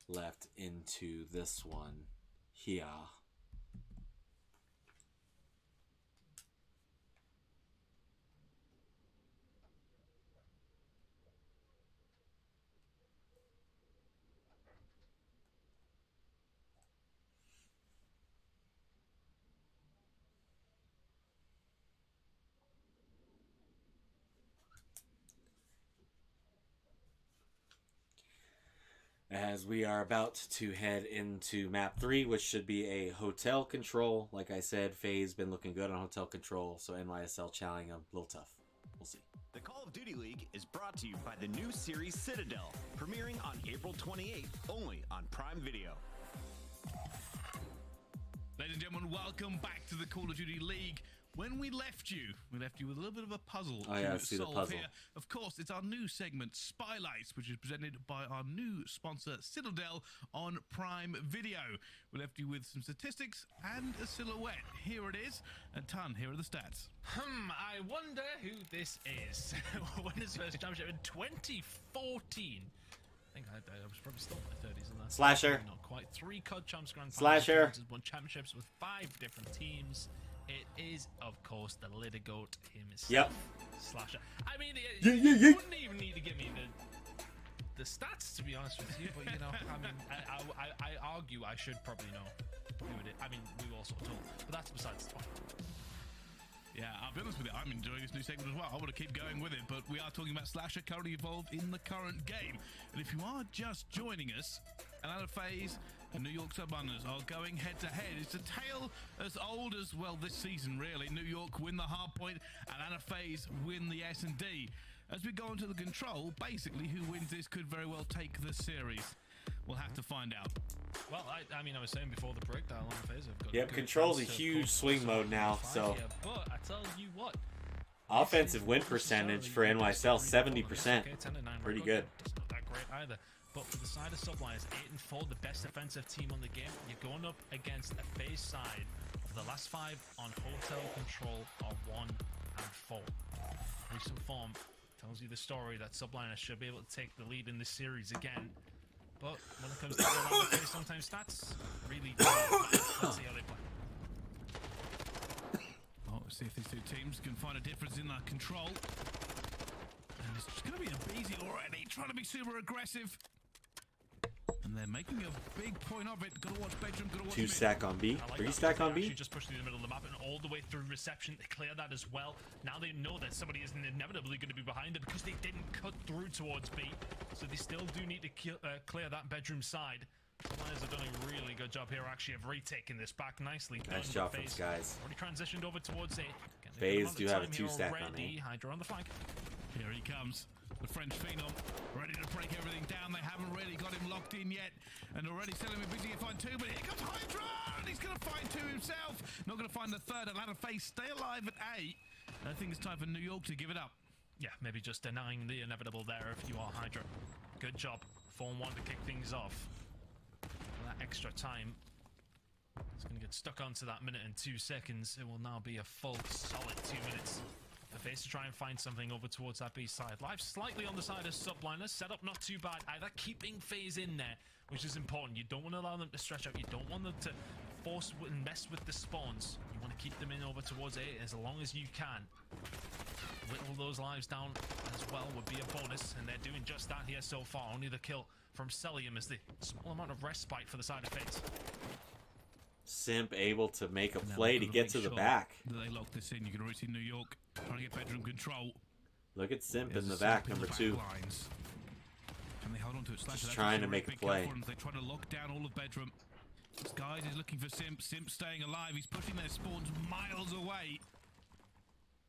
S1: left into this one here. As we are about to head into map 3, which should be a hotel control. Like I said, Faze been looking good on hotel control, so NYSL challenging them a little tough. We'll see.
S7: The Call of Duty League is brought to you by the new series Citadel, premiering on April 28th, only on Prime Video.
S3: Ladies and gentlemen, welcome back to the Call of Duty League. When we left you with a little bit of a puzzle to solve here. Of course, it's our new segment, Spotlights, which is presented by our new sponsor, Citadel, on Prime Video. We left you with some statistics and a silhouette. Here it is. And Tan, here are the stats.
S2: I wonder who this is. Won his first championship in 2014. I think I was probably still in my 30s in that.
S1: Slasher.
S2: Not quite. 3 COD champs, grand
S1: Slasher.
S2: finals, won championships with 5 different teams. It is, of course, the little goat himself.
S1: Yep.
S2: Slasher. I mean, you wouldn't even need to give me the stats, to be honest with you. But, you know, I mean, I argue I should probably know who it is. I mean, we were all sort of told. But that's besides the point.
S3: Yeah, I'll be honest with you, I'm enjoying this new segment as well. I want to keep going with it, but we are talking about Slasher currently involved in the current game. And if you are just joining us, Atlanta Faze and New York Subliners are going head-to-head. It's a tale as old as, well, this season, really. New York win the hard point, Atlanta Faze win the S&D. As we go into the control, basically, who wins this could very well take the series. We'll have to find out.
S2: Well, I mean, I was saying before the break that Atlanta Faze have got
S1: Yep, control's a huge swing mode now, so.
S2: Here, but I tell you what.
S1: Offensive win percentage for NYSL, 70%. Pretty good.
S2: It's not that great either. But for the side of Subliners, 8-4, the best defensive team on the game. You're going up against a Faze side of the last 5 on hotel control are 1-4. Recent form tells you the story that Subliners should be able to take the lead in this series again. But when it comes to the Faze, sometimes stats really don't. Let's see how they play.
S3: Oh, let's see if these two teams can find a difference in that control. And it's just going to be a Beezy already, trying to be super aggressive. And they're making a big point of it. Gotta watch bedroom, gotta watch
S1: 2 stack on B,
S2: I like
S1: 3
S2: that.
S1: stack on
S2: They
S1: B.
S2: actually just pushed through the middle of the map and all the way through reception. They clear that as well. Now they know that somebody is inevitably going to be behind them because they didn't cut through towards B. So they still do need to clear that bedroom side. Subliners have done a really good job here, actually, of retaking this back nicely.
S1: Nice job from Skies.
S2: Already transitioned over towards A.
S1: Faze do have a 2 stack on A.
S2: Hydra on the flank.
S3: Here he comes. The French Phenom, ready to break everything down. They haven't really got him locked in yet. And already selling him busy to find 2, but here comes Hydra! And he's going to find 2 himself. Not going to find the third. Atlanta Faze stay alive at A. I think it's time for New York to give it up.
S2: Yeah, maybe just denying the inevitable there if you are Hydra. Good job. 4-1 to kick things off. That extra time. It's going to get stuck onto that minute and 2 seconds. It will now be a full, solid 2 minutes. The Faze to try and find something over towards that B side. Live slightly on the side of Subliners. Setup not too bad either. Keeping Faze in there, which is important. You don't want to allow them to stretch out. You don't want them to force and mess with the spawns. You want to keep them in over towards A as long as you can. Whittle those lives down as well would be a bonus, and they're doing just that here so far. Only the kill from Celium is the small amount of respite for the side of Faze.
S1: Simp able to make a play to get to the back.
S3: They lock this in. You can already see New York trying to get bedroom control.
S1: Look at Simp in the back, number 2.
S3: Lines. Can they hold on to it?
S1: Just trying to make a play.
S3: They try to lock down all of bedroom. Skies is looking for Simp. Simp staying alive. He's pushing their spawns miles away.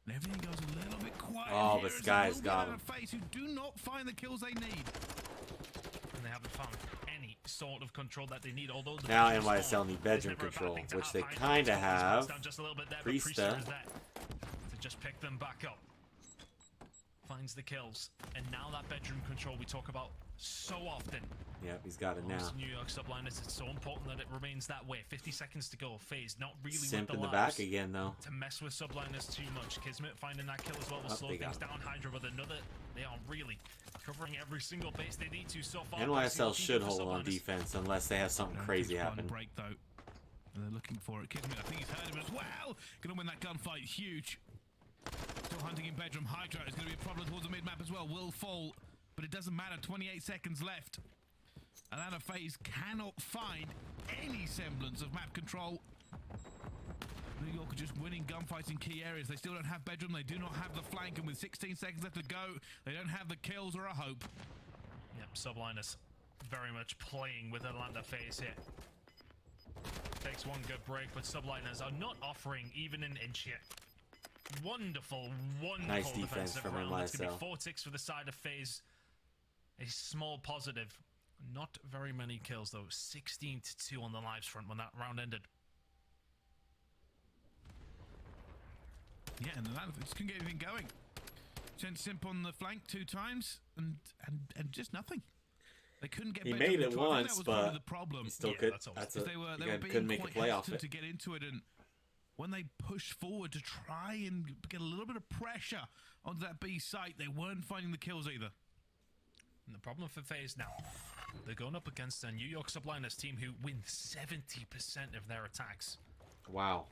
S3: And everything goes a little bit quiet.
S1: Oh, but Skies got him.
S3: Faze who do not find the kills they need.
S2: And they haven't found any sort of control that they need. Although the
S1: Now NYSL need bedroom control, which they kind of have. Priesta.
S2: To just pick them back up. Finds the kills. And now that bedroom control we talk about so often.
S1: Yep, he's got it now.
S2: New York Subliners, it's so important that it remains that way. 50 seconds to go. Faze not really
S1: Simp
S2: with
S1: in
S2: the
S1: the back again, though.
S2: to mess with Subliners too much. Kismet finding that kill as well will slow things down. Hydra with another. They are really covering every single base they need to so far.
S1: NYSL should hold on defense unless they have something crazy happen.
S3: Break though. And they're looking for it. Kismet, I think he's heard him as well. Gonna win that gunfight. Huge. Still hunting in bedroom. Hydra is gonna be a problem towards the mid map as well. Will fall, but it doesn't matter. 28 seconds left. Atlanta Faze cannot find any semblance of map control. New York are just winning gunfights in key areas. They still don't have bedroom. They do not have the flank, and with 16 seconds left to go, they don't have the kills or a hope.
S2: Yep, Subliners very much playing with Atlanta Faze here. Takes one good break, but Subliners are not offering even an inch here. Wonderful, wonderful
S1: nice defense from
S2: round. It's gonna
S1: NYSL.
S2: be 4 ticks for the side of Faze. A small positive. Not very many kills though. 16-2 on the lives front when that round ended.
S3: Yeah, and Atlanta just couldn't get anything going. Sent Simp on the flank 2 times, and just nothing. They couldn't get.
S1: He
S3: bedroom
S1: made it
S3: control. I think
S1: once,
S3: that was part of
S1: but
S3: the problem.
S1: he still
S2: Yeah,
S1: could.
S2: that's
S1: That's
S3: They were being
S1: couldn't make a
S3: quite
S1: play off
S3: hesitant
S1: it.
S3: to get into it, and when they pushed forward to try and get a little bit of pressure onto that B site, they weren't finding the kills either.
S2: And the problem for Faze now, they're going up against a New York Subliners team who win 70% of their attacks.
S1: Wow.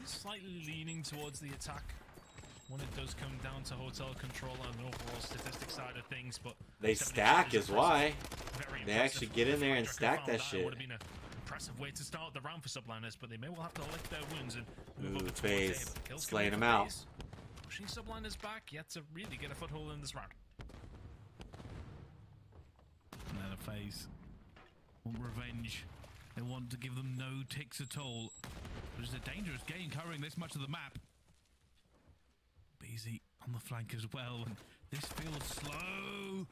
S2: Slightly leaning towards the attack when it does come down to hotel control and overall statistic side of things, but
S1: They
S2: 70%
S1: stack
S2: is
S1: is why.
S2: very
S1: They
S2: impressive.
S1: actually get in there and
S2: If
S1: stack
S2: Hydra
S1: that
S2: found
S1: shit.
S2: Would have been a impressive way to start the round for Subliners, but they may well have to lick their wounds and move
S1: Ooh,
S2: over towards
S1: Faze
S2: A, but the kills
S1: slaying
S2: coming
S1: him
S2: from
S1: out.
S2: Faze, pushing Subliners back, yet to really get a foothold in this round.
S3: Atlanta Faze want revenge. They want to give them no ticks at all. But it's a dangerous game covering this much of the map. Beezy on the flank as well, and this feels slow.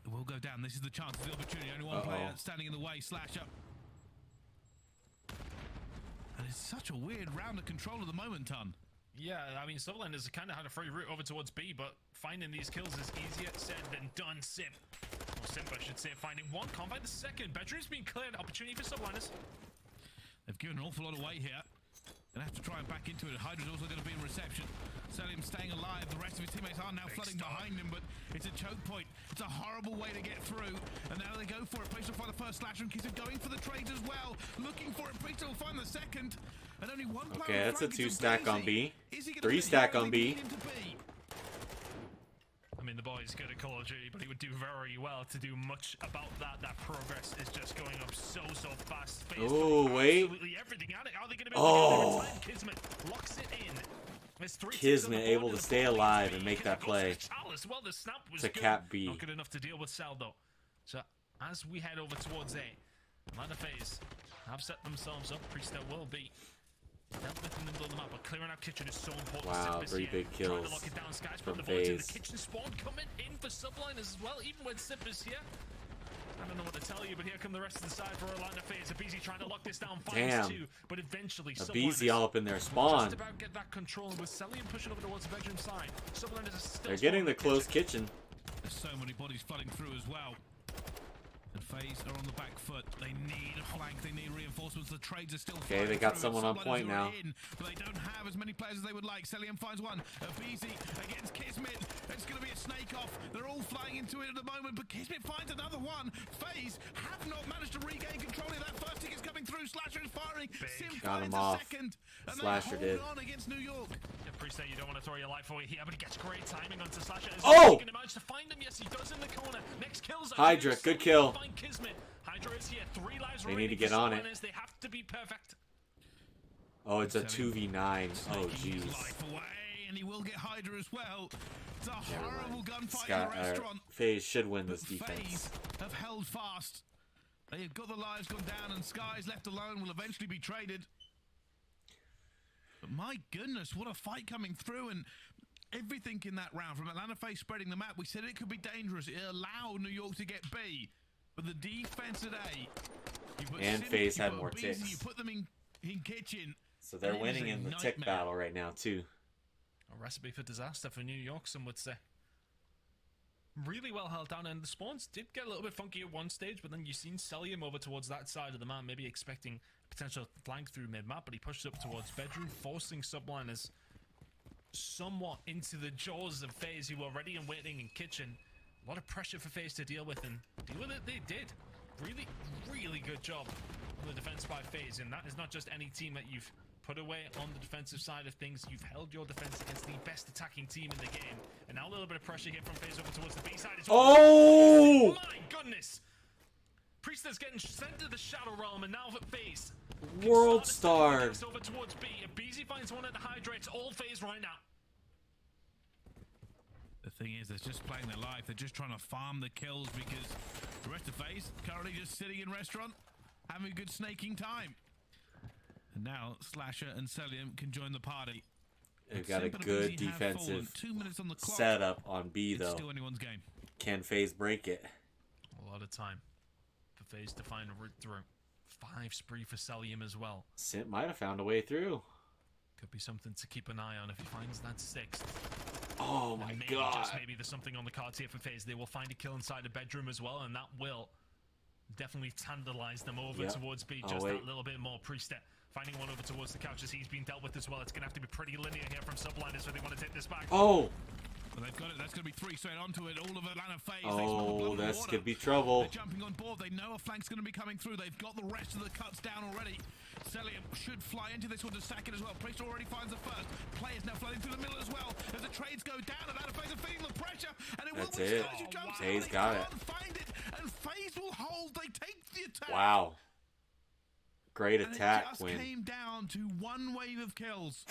S3: It will go down. This is the chance, the opportunity. Only one player standing in the way. Slasher. And it's such a weird round of control at the moment, Ton.
S2: Yeah, I mean, Subliners kind of had a free route over towards B, but finding these kills is easier said than done. Simp, I should say, finding one, can't find the second. Bedroom's been cleared. Opportunity for Subliners.
S3: They've given an awful lot away here. Gonna have to try and back into it. Hydra's also going to be in reception. Selim staying alive. The rest of his teammates are now flooding behind him, but it's a choke point. It's a horrible way to get through. And now they go for it. Priest will find the first slasher, and Kiss going for the trades as well. Looking for it. Priest will find the second. And only one player.
S1: Okay, that's a 2-stack on B.
S3: Is he gonna
S1: 3-stack on B.
S2: I mean, the boy's good at Call of Duty, but he would do very well to do much about that. That progress is just going up so fast.
S1: Oh, wait.
S2: Absolutely everything at it. Are they going to be able to get there in time? Kismet locks it in. There's 3
S1: Kismet able to stay alive and make that play.
S2: Well, the snap was
S1: To
S2: good.
S1: cap B.
S2: Not good enough to deal with Cell, though. So, as we head over towards A, Atlanta Faze have set themselves up. Priester will be dealt with in the middle of the map, but clearing out kitchen is so important.
S1: Wow, 3 big kills
S2: Trying to lock it down. Sky's
S1: from
S2: putting the bullets in. The
S1: Faze.
S2: kitchen spawn coming in for Subliners as well, even when Simp is here. I don't know what to tell you, but here come the rest of the side for Atlanta Faze. Abeezy trying to lock this down, finds 2, but eventually
S1: Abeezy all up in their spawn.
S2: just about get that control, and with Celium pushing over towards the bedroom side, Subliners is still
S1: They're getting the
S2: spawning
S1: close kitchen.
S3: There's so many bodies flooding through as well. And Faze are on the back foot. They need a flank. They need reinforcements. The trades are still
S1: Okay, they got
S3: through.
S1: someone on
S3: Subliners
S1: point
S3: are
S1: now.
S3: in, but they don't have as many players as they would like. Celium finds one. Abeezy against Kismet. It's going to be a snake off. They're all flying into it at the moment, but Kismet finds another one. Faze have not managed to regain control of that. First tick is coming through. Slasher is firing. Sim
S1: Got him
S3: finds
S1: off.
S3: a second. And
S1: Slasher
S3: they
S1: did.
S3: hold on against New York.
S2: I appreciate you don't want to throw your life away here, but he gets great timing onto Slasher.
S1: Oh!
S2: He managed to find him. Yes, he does in the corner. Next kills.
S1: Hydra, good kill.
S2: Find Kismet. Hydra is here. 3 lives
S1: They need
S2: remaining
S1: to get
S2: for
S1: on it.
S2: Subliners. They have to be perfect.
S1: Oh, it's a 2v9. Oh,
S3: Taking his
S1: jeez.
S3: life away, and he will get Hydra as well. It's a horrible gunfight
S1: Scott,
S3: in the restaurant.
S1: FaZe should win this
S3: But
S1: defense.
S3: FaZe have held fast. They have got the lives gone down, and Skies left alone will eventually be traded. But my goodness, what a fight coming through, and everything in that round from Atlanta Faze spreading the map. We said it could be dangerous. It allowed New York to get B, but the defense at A. You put
S1: And
S3: Sim,
S1: FaZe
S3: you
S1: had
S3: put
S1: more
S3: Beezy,
S1: ticks.
S3: You put them in kitchen.
S1: So they're
S3: It is
S1: winning
S3: a
S1: in the tick
S3: nightmare.
S1: battle right now, too.
S2: A recipe for disaster for New York, some would say. Really well held down, and the spawns did get a little bit funky at one stage, but then you've seen Celium over towards that side of the map, maybe expecting potential flank through mid-map, but he pushed up towards bedroom, forcing Subliners somewhat into the jaws of FaZe, who were ready and waiting in kitchen. A lot of pressure for FaZe to deal with, and deal with it they did. Really good job on the defense by FaZe, and that is not just any team that you've put away on the defensive side of things. You've held your defense against the best attacking team in the game, and now a little bit of pressure here from FaZe over towards the B side.
S1: Oh!
S2: My goodness! Priester's getting sent to the Shadow Realm, and now for FaZe.
S1: World Star.
S2: Over towards B. Abeezy finds one at the Hydra. It's all FaZe right now.
S3: The thing is, they're just playing their life. They're just trying to farm the kills because the rest of FaZe currently just sitting in restaurant, having a good snaking time. And now Slasher and Celium can join the party.
S1: They've got a
S3: Simp and
S1: good
S3: Abeezy have fallen.
S1: defensive
S3: 2 minutes on the clock.
S1: setup on B,
S3: It's
S1: though.
S3: still anyone's game.
S1: Can FaZe break it?
S2: A lot of time for FaZe to find a route through. 5 spree for Celium as well.
S1: Simp might have found a way through.
S2: Could be something to keep an eye on if he finds that 6th.
S1: Oh my
S2: Maybe,
S1: god.
S2: just maybe there's something on the cards here for FaZe. They will find a kill inside the bedroom as well, and that will definitely tantalize them over
S1: Yep.
S2: towards B.
S1: Oh,
S2: Just
S1: wait.
S2: that little bit more. Priester finding one over towards the couch as he's been dealt with as well. It's going to have to be pretty linear here from Subliners, so they want to take this back.
S1: Oh!
S3: But they've got it. That's going to be 3 straight onto it. All of Atlanta FaZe. They smell
S1: Oh,
S3: blood and
S1: this
S3: water.
S1: could be trouble.
S3: They're jumping on board. They know a flank's going to be coming through. They've got the rest of the cuts down already. Celium should fly into this one to sack it as well. Priest already finds the first. Players now flooding through the middle as well. As the trades go down, Atlanta FaZe are feeling the pressure. And it
S1: That's
S3: will be
S1: it.
S3: Skies who jumps
S1: FaZe
S3: in.
S1: got
S3: They
S1: it.
S3: can't find it. And and FaZe will hold. They take the attack.
S1: Wow. Great
S3: And
S1: attack
S3: it just
S1: win.
S3: came down to one wave of kills.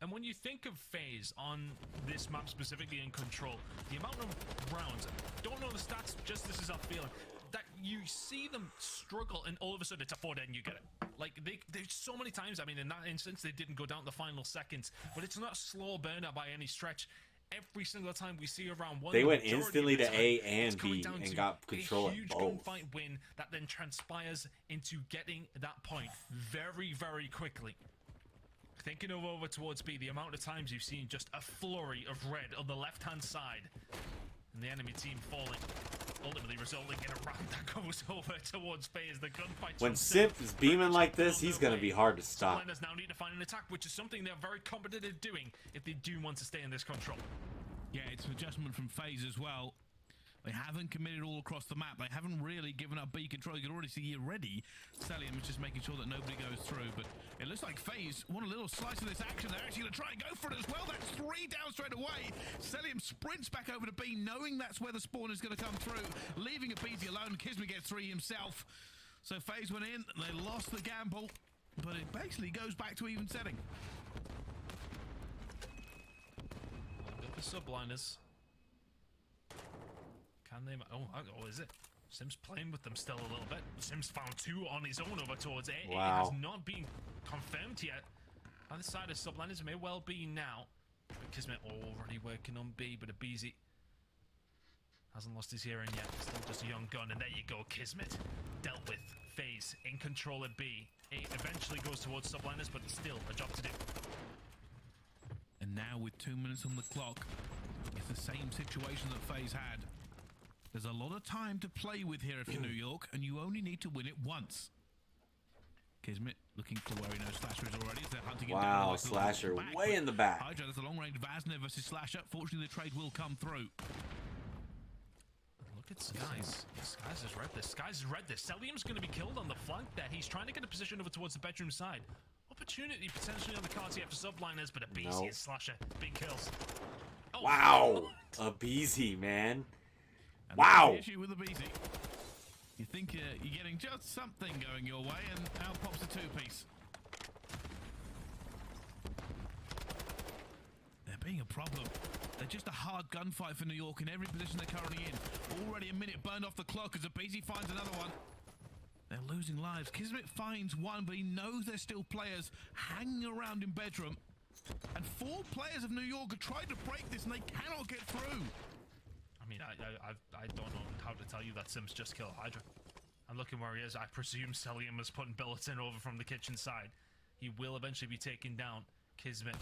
S2: And when you think of FaZe on this map specifically in Control, the amount of rounds, don't know the stats, just this is our feeling, that you see them struggle and all of a sudden it's a 4 dead and you get it. Like, there's so many times, I mean, in that instance, they didn't go down the final seconds, but it's not a slow burner by any stretch. Every single time we see around one,
S1: They went instantly to A and B and got control
S2: a
S1: at
S2: huge
S1: both.
S2: gunfight win that then transpires into getting that point very, very quickly. Thinking over towards B, the amount of times you've seen just a flurry of red on the left-hand side and the enemy team falling, ultimately resulting in a round that goes over towards FaZe. The gunfight.
S1: When Simp is beaming like this, he's going to be hard to stop.
S2: Subliners now need to find an attack, which is something they're very competent at doing if they do want to stay in this control.
S3: Yeah, it's an adjustment from FaZe as well. They haven't committed all across the map. They haven't really given up B control. You can already see already Celium is just making sure that nobody goes through. But it looks like FaZe want a little slice of this action. They're actually going to try and go for it as well. That's 3 down straight away. Celium sprints back over to B, knowing that's where the spawn is going to come through, leaving a BZ alone. Kismet gets 3 himself. So FaZe went in, they lost the gamble, but it basically goes back to even setting.
S2: Good for Subliners. Can they? Oh, is it? Sim's playing with them still a little bit. Sim's found 2 on his own over towards A.
S1: Wow.
S2: It has not been confirmed yet. Other side of Subliners may well be now. But Kismet already working on B, but a BZ hasn't lost his hearing yet. Still just a young gun, and there you go. Kismet dealt with. FaZe in control at B. A eventually goes towards Subliners, but still a job to do.
S3: And now with 2 minutes on the clock, it's the same situation that FaZe had. There's a lot of time to play with here if you're New York, and you only need to win it once. Kismet looking for where he knows Slasher is already. They're hunting him down.
S1: Wow, Slasher way in the back.
S3: Hydra, that's a long-range Vazner versus Slasher. Fortunately, the trade will come through.
S2: Look at Skies. Skies has read this. Skies has read this. Celium's going to be killed on the flank there. He's trying to get a position over towards the bedroom side. Opportunity potentially on the cards here for Subliners, but a BZ and Slasher. Big kills. Oh,
S1: Wow. A BZ, man.
S3: And
S1: Wow.
S3: that's the issue with the BZ. You think you're getting just something going your way, and out pops a 2-piece. They're being a problem. They're just a hard gunfight for New York in every position they're currently in. Already a minute burned off the clock as a BZ finds another one. They're losing lives. Kismet finds 1, but he knows there's still players hanging around in bedroom. And 4 players of New York are trying to break this, and they cannot get through.
S2: I mean, I don't know how to tell you that Sims just killed Hydra. I'm looking where he is. I presume Celium is putting billets in over from the kitchen side. He will eventually be taken down. Kismet.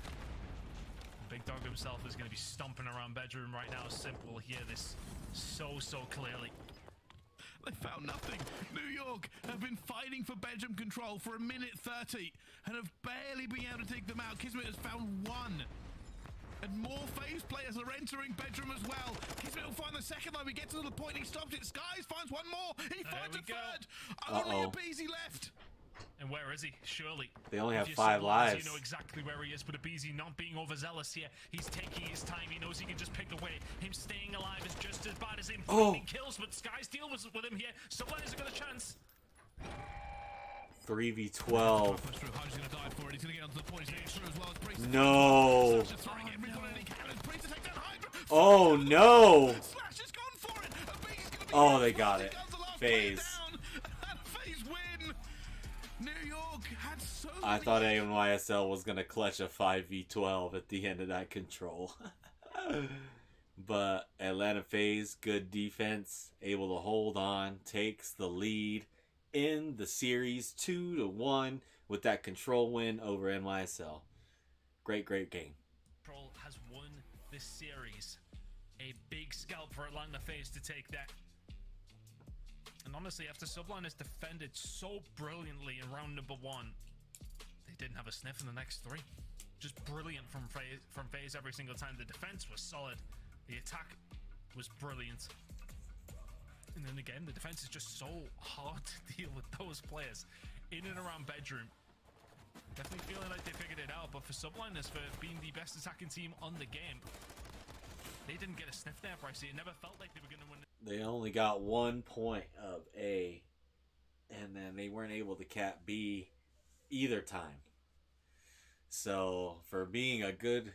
S2: Big Dog himself is going to be stomping around bedroom right now. Simp will hear this so clearly.
S3: They found nothing. New York have been fighting for bedroom control for 1:30 and have barely been able to take them out. Kismet has found 1. And more FaZe players are entering bedroom as well. Kismet will find the second line. We get to the point he stops it. Skies finds 1 more. He finds a 3rd. Only a BZ left.
S2: And where is he? Surely.
S1: They only have
S2: If you're
S1: 5
S2: Subliners,
S1: lives.
S2: You know exactly where he is, but a BZ not being overzealous here. He's taking his time. He knows he can just pick away. Him staying alive is just as bad as him finding kills, but Skies deal with him here. Subliners have got a chance.
S1: 3v12.
S3: Push through. Hydra's going to die for it. He's going to get onto the point. He's getting through as well as Priest.
S1: No.
S3: Slash is throwing everything he can. And Priest to take down Hydra.
S1: Oh, no.
S3: Slash has gone for it. A BZ's going to be
S1: Oh, they got it.
S3: FaZe.
S1: FaZe.
S3: And FaZe win. New York had so
S1: I thought NYSL was going to clutch a 5v12 at the end of that control. But Atlanta Faze, good defense, able to hold on, takes the lead in the series 2-1 with that control win over NYSL. Great game.
S2: Control has won this series. A big scalp for Atlanta Faze to take that. And honestly, after Subliners defended so brilliantly in round number 1, they didn't have a sniff in the next 3. Just brilliant from FaZe every single time. The defense was solid. The attack was brilliant. And then again, the defense is just so hard to deal with those players in and around bedroom. Definitely feeling like they figured it out, but for Subliners, for being the best attacking team on the game, They didn't get a sniff there, Bryce. It never felt like they were going to win.
S1: They only got 1 point of A, and then they weren't able to cap B either time. So for being a good,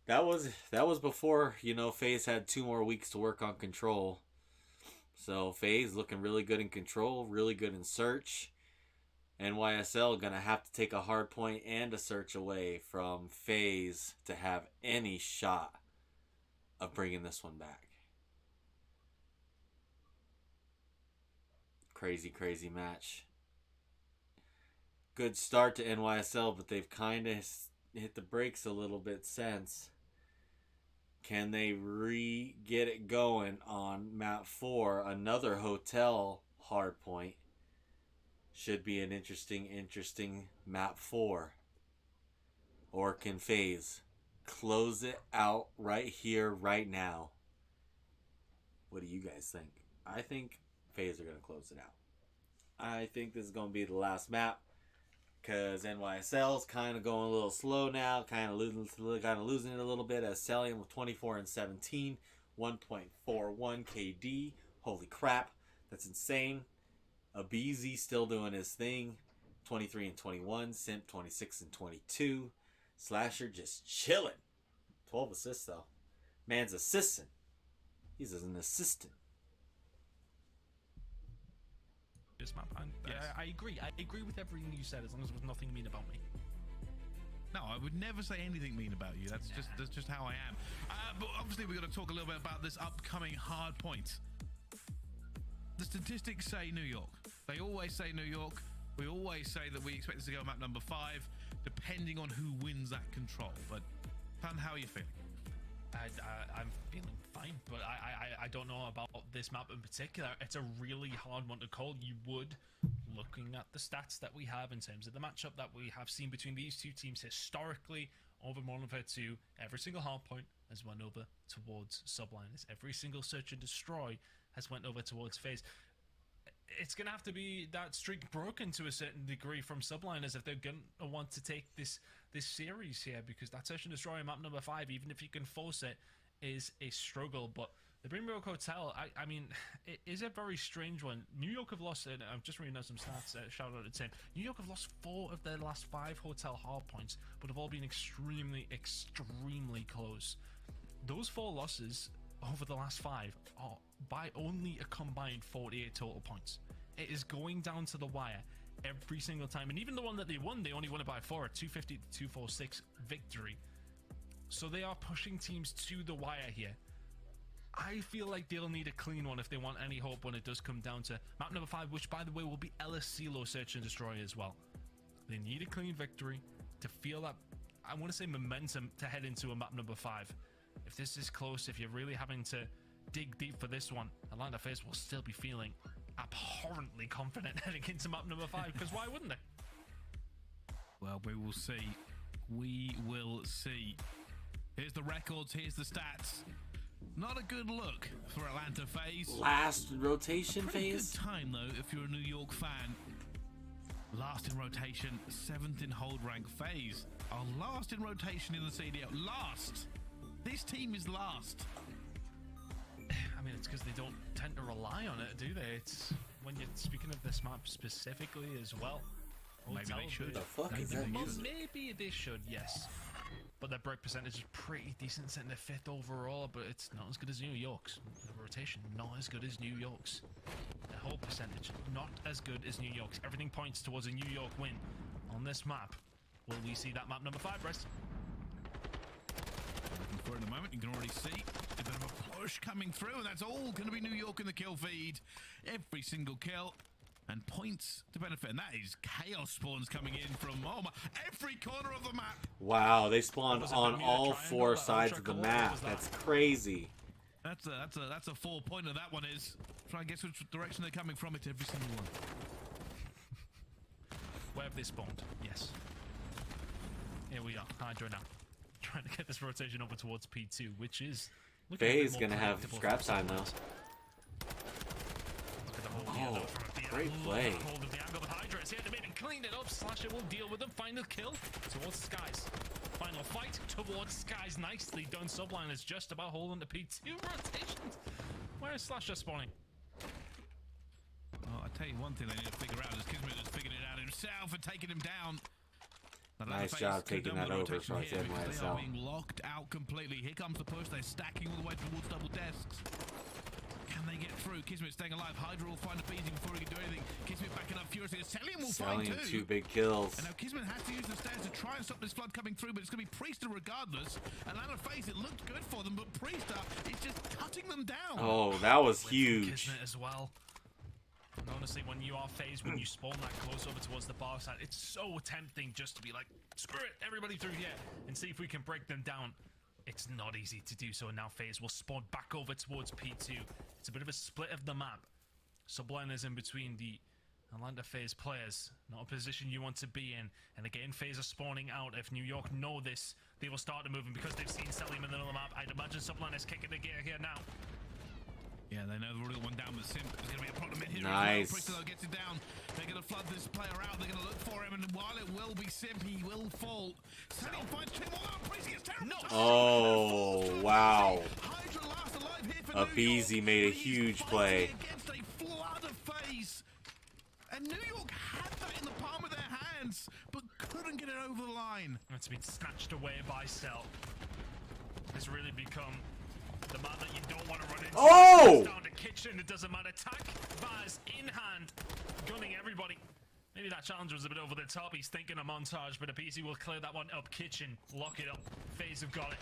S1: that was before, you know, FaZe had 2 more weeks to work on control. So FaZe looking really good in control, really good in search. NYSL gonna have to take a hard point and a search away from FaZe to have any shot of bringing this one back. Crazy match. Good start to NYSL, but they've kind of hit the brakes a little bit since. Can they get it going on map 4? Another hotel hard point. Should be an interesting map 4. Or can FaZe close it out right here, right now? What do you guys think? I think FaZe are going to close it out. I think this is going to be the last map, because NYSL's kind of going a little slow now, kind of losing it a little bit, as Celium with 24 and 17, 1.41 KD. Holy crap, that's insane. Abizi still doing his thing, 23 and 21. Simp 26 and 22. Slasher just chilling. 12 assists though. Man's assistant. He's an assistant.
S2: This map, and I agree. I agree with everything you said, as long as there was nothing mean about me.
S3: No, I would never say anything mean about you. That's just how I am. But obviously, we're going to talk a little bit about this upcoming hard point. The statistics say New York. They always say New York. We always say that we expect this to go map number 5, depending on who wins that control. But, Pan, how are you feeling?
S2: I'm feeling fine, but I don't know about this map in particular. It's a really hard one to call. You would, looking at the stats that we have in terms of the matchup that we have seen between these two teams historically over Modern Warfare 2, every single hard point has went over towards Subliners. Every single search and destroy has went over towards FaZe. It's going to have to be that streak broken to a certain degree from Subliners if they're going to want to take this series here, because that search and destroy map number 5, even if you can force it, is a struggle. But the Brimrock Hotel, I mean, it is a very strange one. New York have lost, and I'm just reading out some stats, shout out to Tim. New York have lost 4 of their last 5 hotel hard points, but have all been extremely close. Those 4 losses over the last 5 are by only a combined 48 total points. It is going down to the wire every single time, and even the one that they only won it by 4, a 250 to 246 victory. So they are pushing teams to the wire here. I feel like they'll need a clean one if they want any hope when it does come down to map number 5, which by the way will be LSCLO search and destroy as well. They need a clean victory to feel that, I want to say, momentum to head into a map number 5. If this is close, if you're really having to dig deep for this one, Atlanta Faze will still be feeling abhorrently confident heading into map number 5, because why wouldn't they?
S3: Well, we will see. We will see. Here's the records, here's the stats. Not a good look for Atlanta Faze.
S1: Last rotation
S3: Pretty
S1: phase.
S3: good time though if you're a New York fan. Last in rotation, 7th in hold rank. FaZe are last in rotation in the CDL. Last. This team is last.
S2: I mean, it's because they don't tend to rely on it, do they? It's when you're speaking of this map specifically as well.
S3: Maybe they should.
S1: The fuck is that
S2: Well,
S1: music?
S2: maybe they should, yes. But their break percentage is pretty decent, sitting at 5th overall, but it's not as good as New York's. The rotation, not as good as New York's. The hold percentage, not as good as New York's. Everything points towards a New York win on this map. Will we see that map number 5, Bryce?
S3: Looking for it in a moment. You can already see a bit of a push coming through, and that's all going to be New York in the kill feed. Every single kill. And points to benefit, and that is chaos spawns coming in from every corner of the map.
S1: Wow, they spawned on all 4 sides of the map. That's crazy.
S3: That's a 4-pointer. That one is. Try and guess which direction they're coming from. It's every single one.
S2: Where have they spawned? Yes. Here we are. Hydro now. Trying to get this rotation over towards P2, which is
S1: FaZe gonna have scrap time though.
S2: Look at the whole yellow from a
S1: Great play.
S2: Hold of the angle with Hydra. Here to maybe clean it up. Slasher will deal with them. Final kill towards Skies. Final fight towards Skies. Nicely done. Subliners just about holding the P2 rotations. Where is Slasher spawning?
S3: Oh, I tell you one thing they need to figure out is Kismet has figured it out himself and taking him down.
S1: Nice job taking that over for NYSL.
S3: They are being locked out completely. Here comes the push. They're stacking all the way towards double desks. Can they get through? Kismet staying alive. Hydra will find a beating before he can do anything. Kismet backing up furiously. Cellium will find
S1: two big kills.
S3: And now Kismet has to use the stairs to try and stop this flood coming through, but it's going to be Priester regardless. Atlanta Faze, it looked good for them, but Priester is just cutting them down.
S1: Oh, that was huge.
S2: Kismet as well. And honestly, when you are Faze, when you spawn that close over towards the bar side, it's so tempting just to be like, screw it, everybody through here, and see if we can break them down. It's not easy to do so, and now Faze will spawn back over towards P2. It's a bit of a split of the map. Subliners in between the Atlanta Faze players. Not a position you want to be in. And again, Faze are spawning out. If New York know this, they will start to move, and because they've seen Cellium in the middle of the map, I'd imagine Subliners kicking the gear here now.
S3: Yeah, they know the real one down with Simp. There's going to be a problem in here.
S1: Nice.
S3: Priester gets it down. They're going to flood this player out. They're going to look for him, and while it will be Simp, he will fall. Cellium finds Tim all out. Priester gets terrible.
S1: Oh, wow.
S3: Hydra last alive here for
S1: Abeezy made a huge play.
S3: Against a flood of Faze. And New York had that in the palm of their hands, but couldn't get it over the line.
S2: It's been snatched away by Cell. It's really become the man that you don't want to run into.
S1: Oh!
S2: Down to Kitchen, it doesn't matter. Tack, Vaz in hand, gunning everybody. Maybe that challenge was a bit over the top. He's thinking a montage, but Abeezy will clear that one up. Kitchen, lock it up. Faze have got it.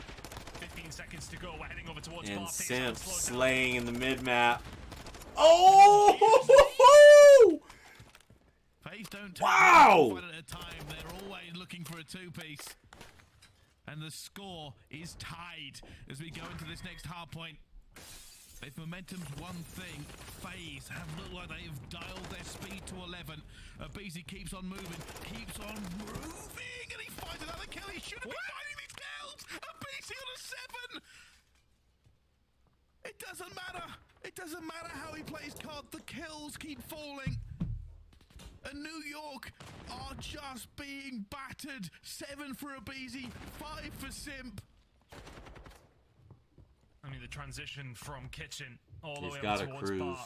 S2: 15 seconds to go. We're heading over towards
S1: And
S2: bar.
S1: Simp slaying in the mid-map. Oh!
S3: Faze don't take
S1: Wow!
S3: one at a time. They're always looking for a two-piece. And the score is tied as we go into this next hard point. If momentum's one thing, Faze have looked like they have dialed their speed to 11. Abeezy keeps on moving, and he finds another kill. He should have been finding these kills. Abeezy on a 7. It doesn't matter. It doesn't matter how he plays COD. The kills keep falling. And New York are just being battered. 7 for Abeezy, 5 for Simp.
S2: I mean, the transition from Kitchen all the
S1: He's
S2: way
S1: got
S2: up
S1: a
S2: towards
S1: cruise.
S2: bar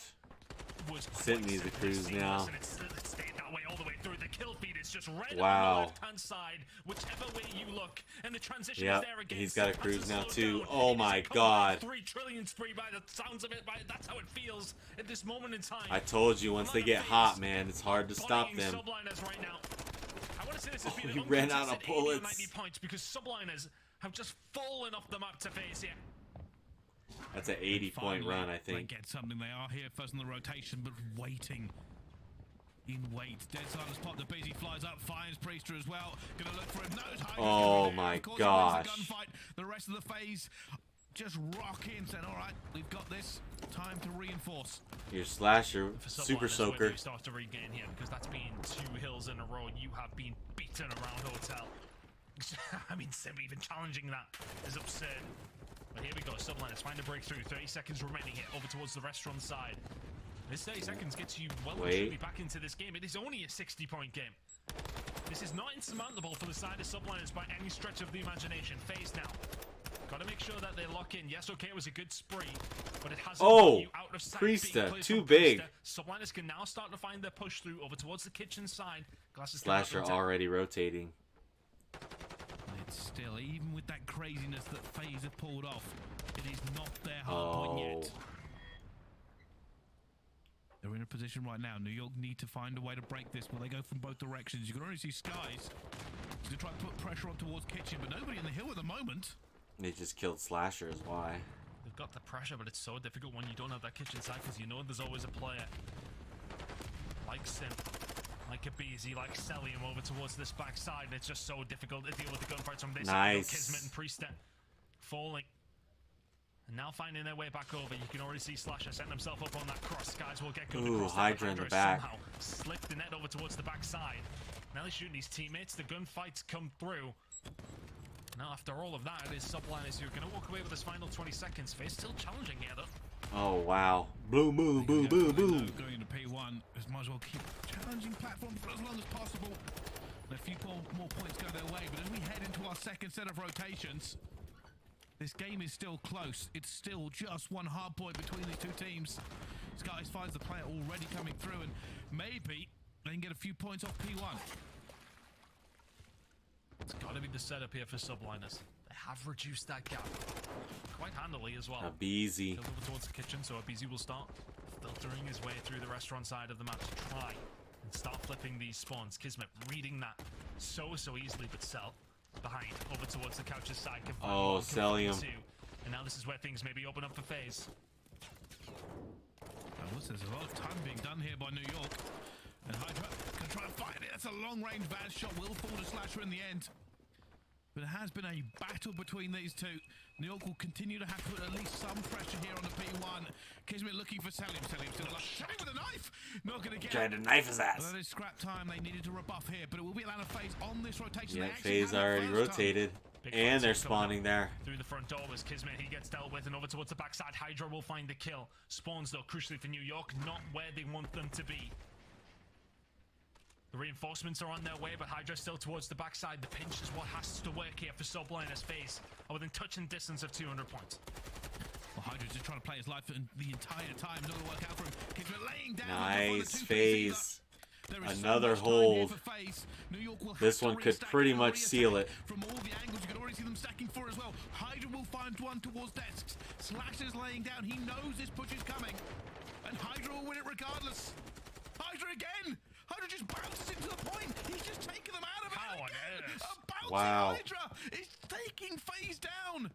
S2: was
S1: Simp needs a cruise now.
S2: And it's stayed that way all the way through. The kill feed is just red
S1: Wow.
S2: on the left-hand side, whichever way you look. And the transition
S1: Yep,
S2: is there again.
S1: he's got a
S2: Simp has
S1: cruise
S2: to
S1: now
S2: slow
S1: too.
S2: down.
S1: Oh
S2: It is
S1: my
S2: a comeback,
S1: God.
S2: 3 trillion spree by the sounds of it. That's how it feels at this moment in time.
S1: I told you, once they get hot, man, it's hard to stop
S2: Bodying
S1: them.
S2: Subliners right now. I want to say this has been
S1: he
S2: an
S1: ran out of
S2: uncontested 80 or
S1: bullets.
S2: 90 points because Subliners have just fallen off the map to Faze here.
S1: That's an 80-point run, I
S3: They
S1: think.
S3: get something. They are here first on the rotation, but waiting. In wait. Dead silence pop. The Abeezy flies up, finds Priester as well. Gonna look for him. Knows Hydra's
S1: Oh
S3: gonna be there.
S1: my
S3: Of course, he wins
S1: gosh.
S3: the gunfight. The rest of the Faze just rock in, saying, all right, we've got this. Time to reinforce.
S1: Your slasher,
S2: For
S1: super
S2: Subliners, whether
S1: soaker.
S2: you start to regain here because that's been 2 hills in a row. You have been beaten around Hotel. I mean, Simp even challenging that is absurd. But here we go, Subliners find a breakthrough. 30 seconds remaining here over towards the restaurant side. This 30 seconds gets you well and truly back into this game. It is only a 60-point game. This is not insurmountable for the side of Subliners by any stretch of the imagination. Faze now. Got to make sure that they lock in. Yes, okay, it was a good spree, but it hasn't got you out of sight.
S1: Priester,
S2: Being
S1: too
S2: cleared from
S1: big.
S2: Priester. Subliners can now start to find their push through over towards the kitchen side. Glasses
S1: Slasher already rotating.
S3: It's still, even with that craziness that Faze have pulled off, it is not their hard point yet. They're in a position right now. New York need to find a way to break this. Will they go from both directions? You can already see Skies. He's going to try to put pressure on towards Kitchen, but nobody in the hill at the moment.
S1: They just killed Slasher is why.
S2: They've got the pressure, but it's so difficult when you don't have that kitchen side because you know there's always a player like Simp, like Abeezy, like Cellium over towards this back side, and it's just so difficult to deal with the gunfights from this side. Kismet and Priester falling. And now finding their way back over, you can already see Slasher setting himself up on that cross. Guys will get good across.
S1: Hydra in the back.
S2: Somehow slipped the net over towards the back side. Now he's shooting his teammates. The gunfights come through. Now after all of that, it is Subliners who are going to walk away with this final 20 seconds. Faze still challenging here though.
S1: Oh, wow. Boom, boom, boom, boom, boom.
S3: Going to P1, just might as well keep challenging platform for as long as possible. And a few more points go their way, but as we head into our second set of rotations, this game is still close. It's still just one hard point between these two teams. Skies finds the player already coming through, and maybe they can get a few points off P1.
S2: It's got to be the setup here for Subliners. They have reduced that gap quite handily as well.
S1: Easy.
S2: Over towards the kitchen, so Abizi will start filtering his way through the restaurant side of the map to try and start flipping these spawns. Kismet reading that so easily, but Cell behind over towards the couch's side.
S1: Oh, Celium.
S2: And now this is where things maybe open up for Faze.
S3: There's a lot of time being done here by New York. And Hydra can try and find it. That's a long-range bad shot. Will fall to Slasher in the end. But it has been a battle between these two. New York will continue to have to put at least some pressure here on the P1. Kismet looking for Celium. Celium still alive. Celium with a knife! Not going to get it.
S1: Trying to knife his ass.
S3: Well, that is scrap time. They needed to rebuff here, but it will be Atlanta Faze on this rotation.
S1: Yeah, Faze already rotated. And they're spawning there.
S2: Through the front door was Kismet. He gets dealt with and over towards the backside. Hydra will find the kill. Spawns, though, crucially for New York, not where they want them to be. The reinforcements are on their way, but Hydra still towards the backside. The pinch is what has to work here for Subliners. Faze are within touching distance of 200 points.
S3: Well, Hydra's just trying to play his life the entire time. Not going to work out for him. Kismet laying down.
S1: Nice, Faze. Another hold. This one could pretty much seal it.
S3: From all the angles, you can already see them stacking for as well. Hydra will find one towards desks. Slasher's laying down. He knows this push is coming. And Hydra will win it regardless. Hydra again! Hydra just bounces into the point. He's just taking them out of it.
S2: How on earth?
S3: A bouncing
S1: Wow.
S3: Hydra is taking Faze down.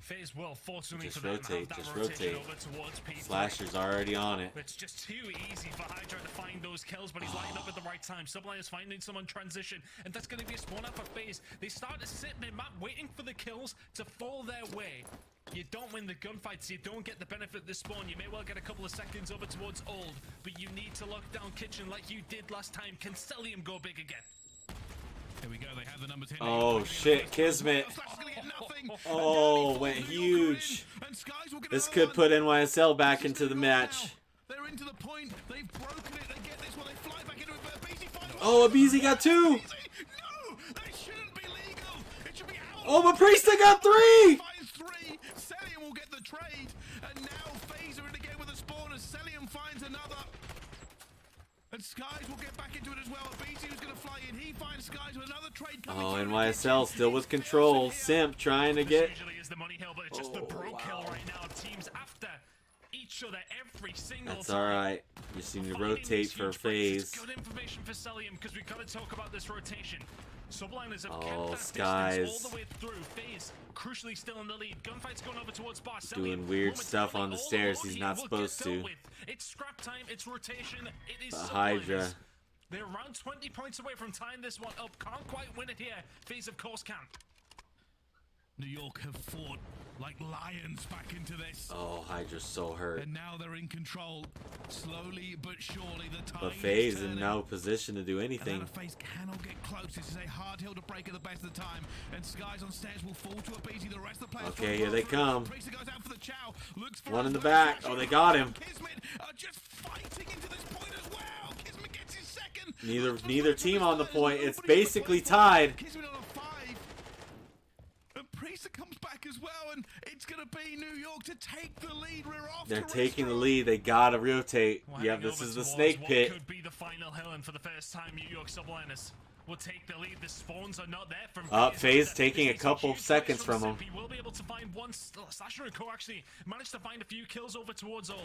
S2: Faze will, fortunately
S1: Just
S2: for them,
S1: rotate,
S2: have that
S1: just
S2: rotation
S1: rotate.
S2: over towards P3.
S1: Slasher's already on it.
S2: It's just too easy for Hydra to find those kills, but he's lining up at the right time. Subliners finding someone transition, and that's going to be a spawn up for Faze. They start to sit in their map waiting for the kills to fall their way. You don't win the gunfights, you don't get the benefit of the spawn. You may well get a couple of seconds over towards Old, but you need to lock down Kitchen like you did last time. Can Celium go big again?
S3: Here we go, they have the numbers here.
S1: Oh shit, Kismet. Oh, went huge. This could put NYSL back into the match.
S3: They're into the point. They've broken it. They get this one. They fly back into it. But Abizi finds
S1: Oh, Abizi got two.
S3: No, that shouldn't be legal. It should be out.
S1: Oh, but Priesta got three.
S3: Finds three. Celium will get the trade. And now Faze are in again with a spawn as Celium finds another. And Skies will get back into it as well. Abizi was going to fly in. He finds Skies with another trade coming.
S1: Oh, NYSL still with control. Simp trying to get.
S2: Usually is the money hill, but it's just the bro kill right now. Teams after each other every single
S1: That's
S2: time.
S1: all right. You just need to rotate for Faze.
S2: Good information for Celium because we've got to talk about this rotation. Subliners have
S1: Oh,
S2: kept that
S1: Skies.
S2: distance all the way through. Faze crucially still in the lead. Gunfight's going over towards Bar.
S1: Doing weird stuff on the stairs he's not supposed to.
S2: It's scrap time. It's rotation. It is
S1: The Hydra.
S2: Subliners. They're around 20 points away from tying this one up. Can't quite win it here. Faze, of course, can.
S3: New York have fought like lions back into this.
S1: Oh, Hydra's so hurt.
S3: And now they're in control. Slowly but surely the tide
S1: But
S3: is
S1: Faze in
S3: turning.
S1: no position to do anything.
S3: Atlanta Faze cannot get close. This is a hard hill to break at the best of the time. And Skies on stairs will fall to Abizi. The rest of the players
S1: Okay, here they come.
S3: Priesta goes out for the chow. Looks for
S1: One in the
S3: us.
S1: back. Oh, they got him.
S3: Kismet are just fighting into this point as well. Kismet gets his second.
S1: Neither team on the point. It's basically tied.
S3: Kismet on a 5. And Priesta comes back as well, and it's going to be New York to take the lead. We're off.
S1: They're
S3: to
S1: taking the
S3: restart.
S1: lead. They gotta rotate.
S2: Well,
S1: Yeah,
S2: heading
S1: this
S2: over
S1: is the
S2: towards
S1: snake
S2: what
S1: pit.
S2: could be the final hill, and for the first time, New York Subliners will take the lead. The spawns are not there from
S1: Faze taking a couple seconds from him.
S2: He will be able to find one. Slasher and Co actually managed to find a few kills over towards Old.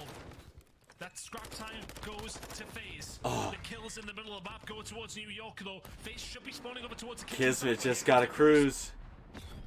S2: That scrap time goes to Faze. The kills in the middle of the map go towards New York, though. Faze should be spawning over towards the kitchen.
S1: Kismet just gotta cruise.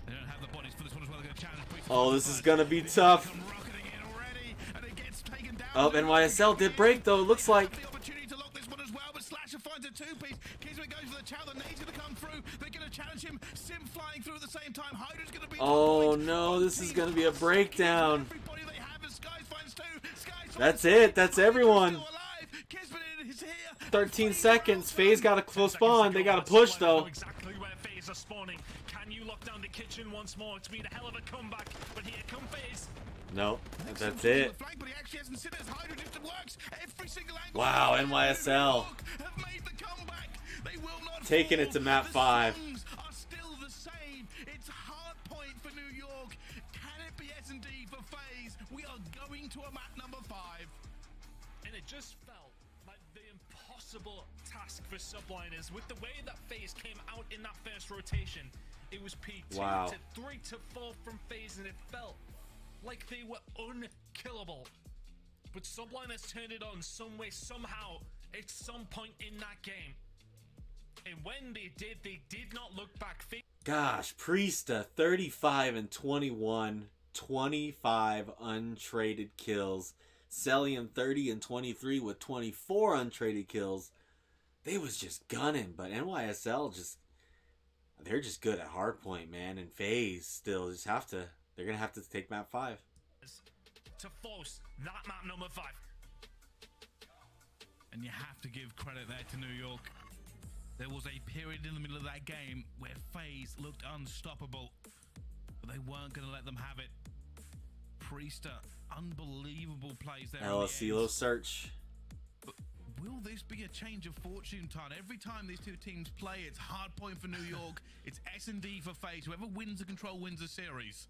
S3: They don't have the bodies for this one as well. They're going to challenge Priesta.
S1: Oh, this is gonna be tough.
S3: Come rocketing in already, and it gets taken down.
S1: Oh, NYSL did break though. It looks like.
S3: The opportunity to lock this one as well, but Slasher finds a two-piece. Kismet goes for the chow. The nade's going to come through. They're going to challenge him. Sim flying through at the same time. Hydra's going to be.
S1: Oh no, this is gonna be a breakdown.
S3: Everybody they have is Skies finds two. Skies finds
S1: That's it. That's everyone.
S3: still alive. Kismet is here.
S1: 13 seconds. Faze got a close spawn. They gotta push though.
S2: Exactly where Faze are spawning. Can you lock down the kitchen once more? It's been a hell of a comeback, but here come Faze.
S1: Nope,
S3: Next
S1: that's
S3: to the
S1: it.
S3: flank, but he actually hasn't seen it as Hydra just works. Every single angle.
S1: Wow, NYSL
S3: have made the comeback. They will not
S1: taking
S3: fall.
S1: it to map
S3: The
S1: 5.
S3: songs are still the same. It's hard point for New York. Can it be S&D for FaZe? We are going to a map number 5.
S2: And it just felt like the impossible task for Subliners with the way that FaZe came out in that first rotation. It was P2
S1: Wow.
S2: to 3 to 4 from FaZe, and it felt like they were unkillable. But Subliners turned it on some way, somehow, at some point in that game. And when they did not look back.
S1: Gosh, Priesta 35 and 21, 25 untraded kills. Celium 30 and 23 with 24 untraded kills. They was just gunning, but NYSL they're just good at hardpoint, man. And FaZe still they're gonna have to take map 5.
S2: To force that map number 5.
S3: And you have to give credit there to New York. There was a period in the middle of that game where FaZe looked unstoppable, but they weren't going to let them have it. Priesta, unbelievable plays there.
S1: LSCO search.
S3: But will this be a change of fortune, Ton? Every time these two teams play, it's hard point for New York. It's S&D for FaZe. Whoever wins the control wins the series.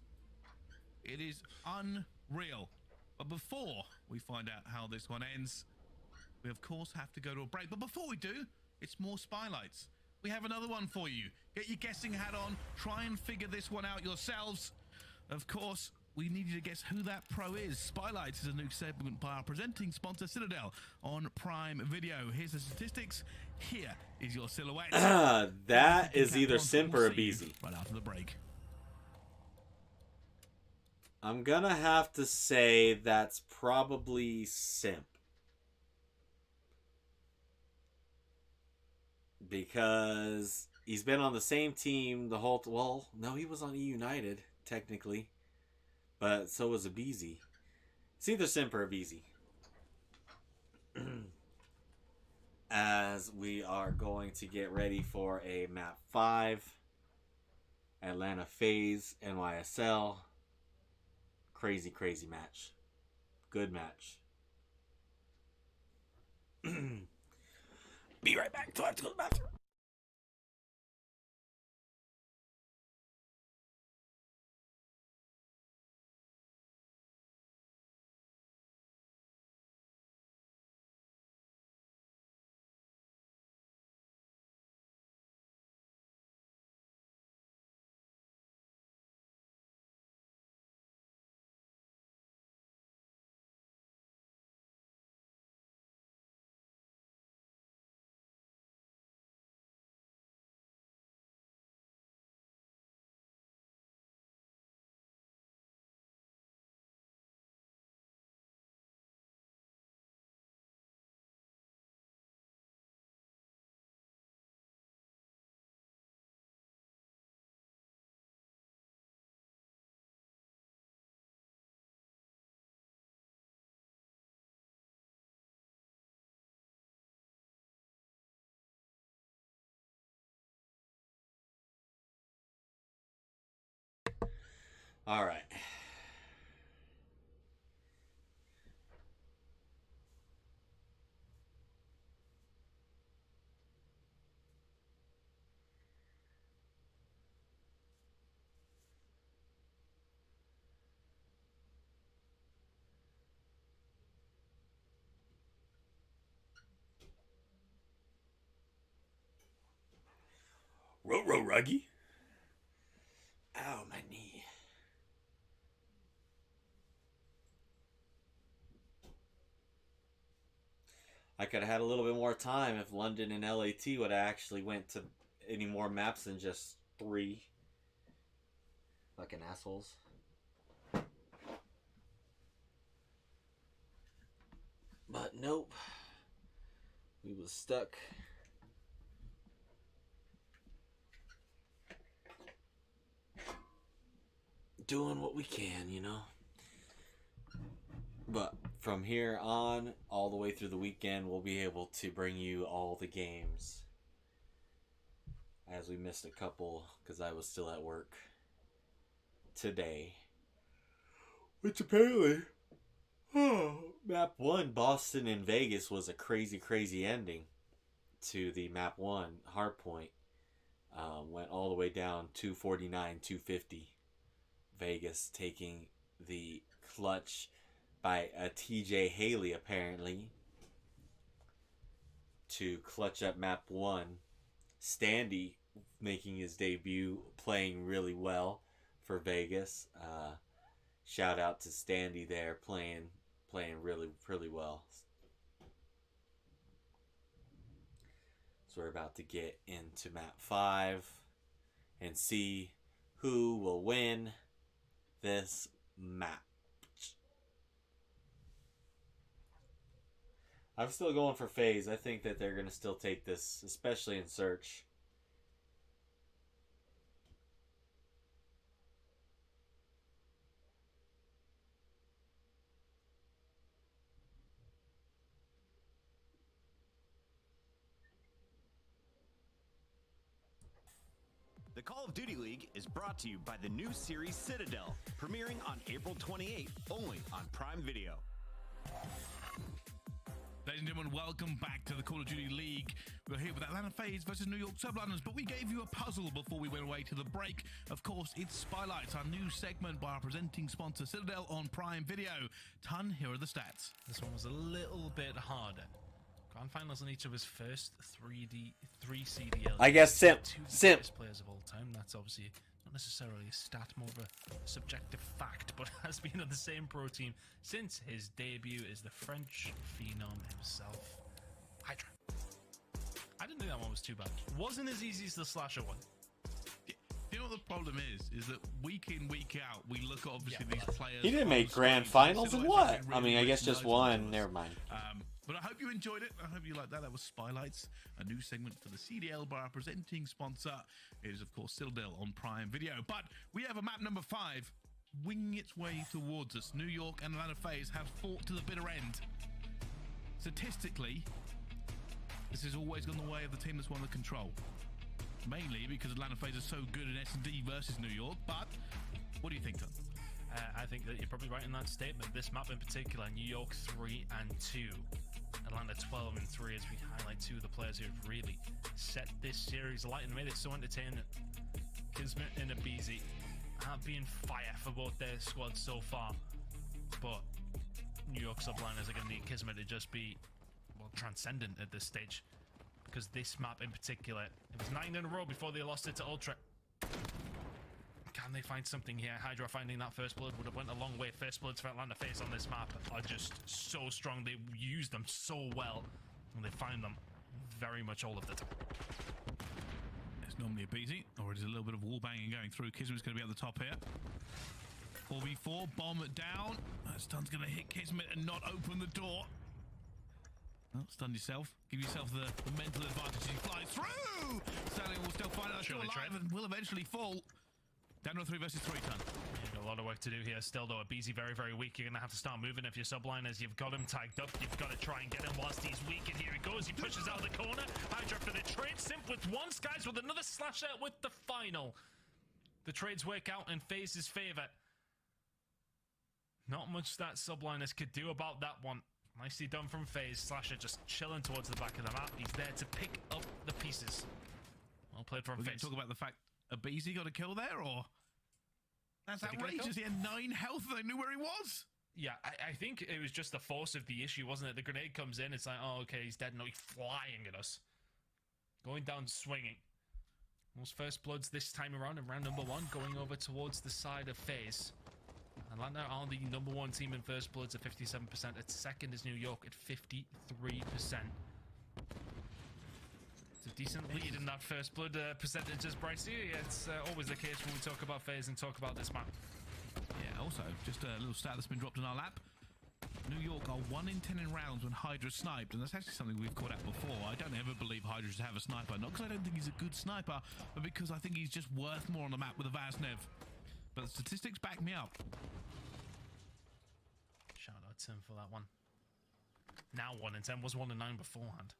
S3: It is unreal. But before we find out how this one ends, we of course have to go to a break. But before we do, it's more Spylights. We have another one for you. Get your guessing hat on. Try and figure this one out yourselves. Of course, we need you to guess who that pro is. Spylights is a new segment by our presenting sponsor, Citadel, on Prime Video. Here's the statistics. Here is your silhouette.
S1: That is either Simp or a Beezy.
S3: Right after the break.
S1: I'm gonna have to say that's probably Simp. Because he's been on the same team the whole... Well, no, he was on E United, technically. But so was a Beezy. It's either Simp or a Beezy. As we are going to get ready for a map 5. Atlanta Faze, NYSL. Crazy, crazy match. Good match. Be right back. Do I have to go to the bathroom? All right. Ruggy. Ow, my knee. I could have had a little bit more time if London and LAT would have actually went to any more maps than just 3. Fucking assholes. But nope. We was stuck. Doing what we can, you know. But from here on, all the way through the weekend, we'll be able to bring you all the games. As we missed a couple because I was still at work today. Which apparently, map 1, Boston and Vegas, was a crazy, crazy ending to the map 1 hardpoint. Went all the way down 249, 250. Vegas taking the clutch by a TJ Haley, apparently, to clutch up map 1. Standy making his debut, playing really well for Vegas. Shout out to Standy there, playing really, really well. So we're about to get into map 5 and see who will win this map. I'm still going for Faze. I think that they're going to still take this, especially in search.
S7: The Call of Duty League is brought to you by the new series Citadel, premiering on April 28th, only on Prime Video.
S3: Ladies and gentlemen, welcome back to the Call of Duty League. We're here with Atlanta Faze versus New York Subliners, but we gave you a puzzle before we went away to the break. Of course, it's Spotlights, our new segment by our presenting sponsor Citadel on Prime Video. Ton, here are the stats.
S2: This one was a little bit harder. Grand finals on each of his first three CDLs.
S1: I guess Simp.
S2: Two of the
S1: Simp.
S2: best players of all time. That's obviously not necessarily a stat, more of a subjective fact, but has been on the same pro team since his debut is the French phenom himself, Hydra. I didn't think that one was too bad. Wasn't as easy as the slasher one.
S3: You know what the problem is that week in, week out, we look at obviously these players.
S1: He didn't make grand finals and what? I mean, I guess just one. Never mind.
S3: But I hope you enjoyed it. I hope you liked that. That was Spotlights, a new segment for the CDL by our presenting sponsor. It is, of course, Citadel on Prime Video. But we have a map number 5 winging its way towards us. New York and Atlanta Faze have fought to the bitter end. Statistically, this has always gone the way of the team that's won the control. Mainly because Atlanta Faze is so good in S&D versus New York. But what do you think, Tom?
S2: I think that you're probably right in that statement. This map in particular, New York 3 and 2, Atlanta 12 and 3, as we highlight two of the players who have really set this series alight and made it so entertaining. Kismet and Abizi have been fire for both their squads so far, but New York Subliners are going to need Kismet to just be, well, transcendent at this stage, because this map in particular, it was 9 in a row before they lost it to Ultra. Can they find something here? Hydra finding that first blood would have went a long way. First bloods for Atlanta Faze on this map are just so strong. They use them so well, and they find them very much all of the time.
S3: It's normally a BZ, or it is a little bit of wall banging going through. Kismet's going to be at the top here. 4v4, bomb it down. That stun's going to hit Kismet and not open the door. Oh, stun yourself. Give yourself the mental advantage as he flies through. Sterling will still find out still alive and will eventually fall. Down to 3 versus 3 ton.
S2: You've got a lot of work to do here still, though. Abizi very, very weak. You're going to have to start moving if you're Subliners. You've got him tagged up. You've got to try and get him whilst he's weak. And here he goes. He pushes out of the corner. Hydra for the trade. Simp with one. Skies with another slasher with the final. The trades work out in Faze's favor. Not much that Subliners could do about that one. Nicely done from Faze. Slasher just chilling towards the back of the map. He's there to pick up the pieces. Well played from Faze.
S3: Talk about the fact Abizi got a kill there, or? That's outrageous. He had 9 health and I knew where he was.
S2: Yeah, I think it was just the force of the issue, wasn't it? The grenade comes in, it's like, oh, okay, he's dead. No, he's flying at us. Going down, swinging. Those first bloods this time around in round number 1, going over towards the side of Faze. Atlanta are the number 1 team in first bloods at 57%. At second is New York at 53%. A decent lead in that first blood percentages, Bryce. Yeah, it's always the case when we talk about Faze and talk about this map.
S3: Yeah, also, just a little stat that's been dropped in our lap. New York are 1 in 10 in rounds when Hydra sniped, and that's actually something we've caught out before. I don't ever believe Hydra should have a sniper, not because I don't think he's a good sniper, but because I think he's just worth more on the map with a Vaznev. But the statistics back me up.
S2: Shout out to him for that one. Now 1 in 10, was 1 in 9 beforehand.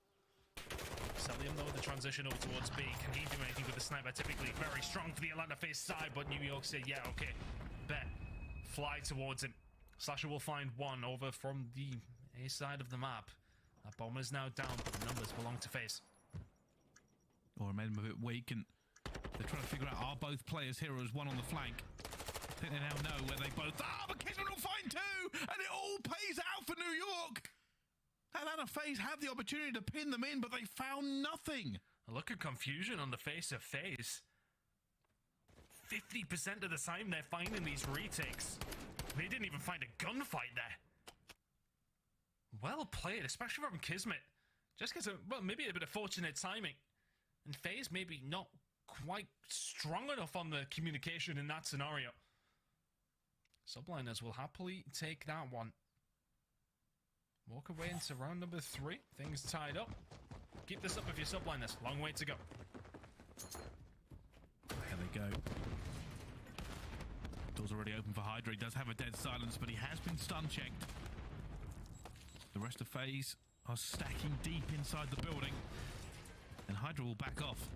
S2: Celium, though, the transition over towards B. Can he do anything with the sniper? Typically very strong for the Atlanta Faze side, but New York said, yeah, okay, bet. Fly towards him. Slasher will find one over from the A side of the map. That bomb is now down, but the numbers belong to Faze.
S3: Or made him a bit weak, and they're trying to figure out, are both players heroes, one on the flank? I think they now know where they both are, but Kismet will find two, and it all pays out for New York. Atlanta Faze had the opportunity to pin them in, but they found nothing.
S2: A look of confusion on the face of Faze. 50% of the time they're finding these retakes. They didn't even find a gunfight there. Well played, especially from Kismet. Just because, well, maybe a bit of fortunate timing. And Faze maybe not quite strong enough on the communication in that scenario. Subliners will happily take that one. Walk away into round number 3. Things tied up. Keep this up if you're Subliners. Long way to go.
S3: There they go. Door's already open for Hydra. He does have a dead silence, but he has been stun checked. The rest of Faze are stacking deep inside the building, and Hydra will back off.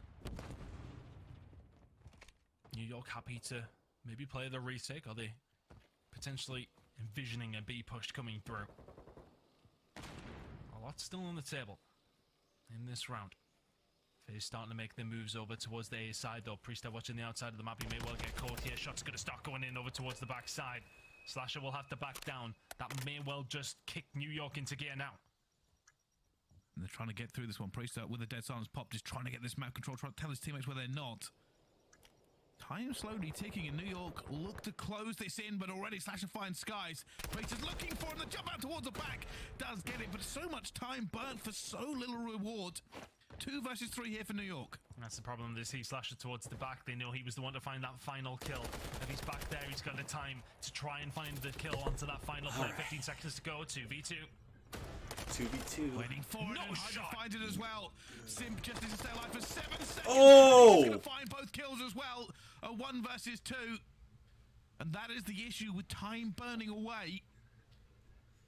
S2: New York happy to maybe play the retake. Are they potentially envisioning a B push coming through? A lot still on the table in this round. Faze starting to make their moves over towards the A side though. Priester watching the outside of the map. He may well get caught here. Shots going to start going in over towards the back side. Slasher will have to back down. That may well just kick New York into gear now.
S3: And they're trying to get through this one. Priester with a dead silence pop, just trying to get this map control, trying to tell his teammates where they're not. Time slowly ticking, and New York look to close this in, but already Slasher finds Skies. Priester's looking for him. The jump out towards the back does get it, but so much time burnt for so little reward. 2 versus 3 here for New York.
S2: That's the problem. They see Slasher towards the back. They know he was the one to find that final kill. If he's back there, he's got the time to try and find the kill onto that final play. 15 seconds to go. 2v2.
S1: 2v2.
S3: Waiting for it.
S2: No
S3: Hydra
S2: shot.
S3: finds it as well. Simp just needs to stay alive for 7 seconds.
S1: Oh!
S3: He's going to find both kills as well. A 1 versus 2. And that is the issue with time burning away.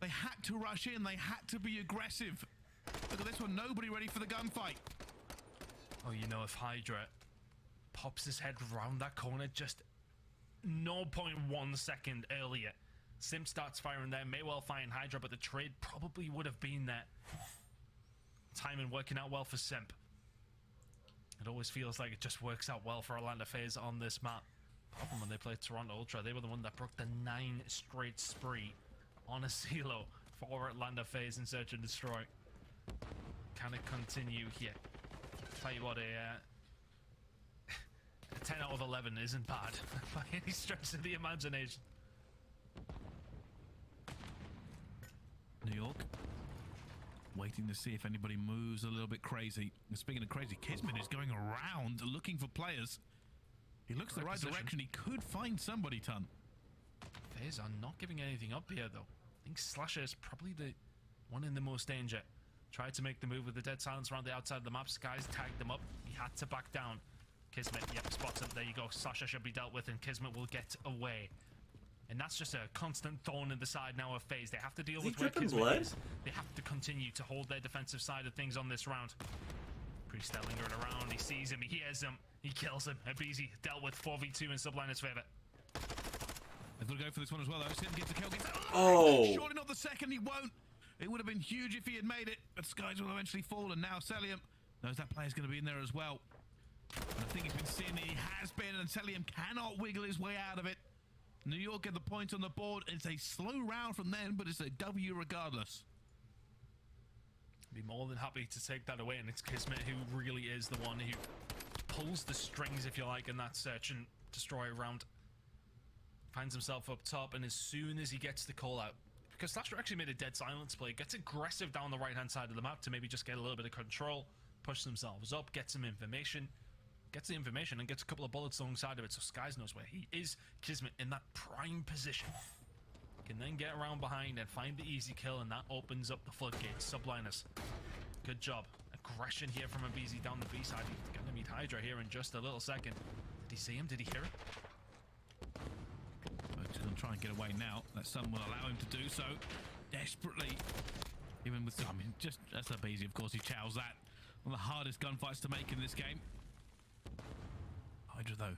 S3: They had to rush in. They had to be aggressive. Look at this one. Nobody ready for the gunfight.
S2: Oh, you know, if Hydra pops his head round that corner just 0.1 second earlier, Simp starts firing there. May well find Hydra, but the trade probably would have been there. Timing working out well for Simp. It always feels like it just works out well for Atlanta Faze on this map. Apart from when they played Toronto Ultra, they were the one that broke the 9 straight spree on a CDL for Atlanta Faze in Search and Destroy. Can it continue here? Tell you what, a 10 out of 11 isn't bad by any stretch of the imagination.
S3: New York waiting to see if anybody moves a little bit crazy. And speaking of crazy, Kismet is going around looking for players. He looks the right direction. He could find somebody, Ton.
S2: Faze are not giving anything up here, though. I think Slasher is probably the one in the most danger. Tried to make the move with the dead silence around the outside of the map. Skies tagged them up. He had to back down. Kismet, yep, spots him. There you go. Slasher should be dealt with, and Kismet will get away. And that's just a constant thorn in the side now of Faze. They have to deal with where Kismet is. They have to continue to hold their defensive side of things on this round. Priest lingering around. He sees him. He hears him. He kills him. Abizi dealt with 4v2 in Subliner's favor.
S3: They've got to go for this one as well, though. Sim gets a kill.
S1: Oh!
S3: Surely not the second. He won't. It would have been huge if he had made it, but Skies will eventually fall, and now Celium knows that player's going to be in there as well. And I think he's been seen. He has been, and Celium cannot wiggle his way out of it. New York get the points on the board. It's a slow round from them, but it's a W regardless.
S2: Be more than happy to take that away, and it's Kismet who really is the one who pulls the strings, if you like, in that Search and Destroy round. Finds himself up top, and as soon as he gets the call out, because Slasher actually made a dead silence play, gets aggressive down the right hand side of the map to maybe just get a little bit of control, push themselves up, get some information, gets the information and gets a couple of bullets alongside of it, so Skies knows where he is. Kismet in that prime position can then get around behind and find the easy kill, and that opens up the floodgates. Subliners, good job. Aggression here from Abizi down the B side. He's gonna meet Hydra here in just a little second. Did he see him? Did he hear him?
S3: He's going to try and get away now. That sun will allow him to do so. Desperately. Even with, I mean, just that's Abizi, of course. He chows that. One of the hardest gunfights to make in this game. Hydra, though,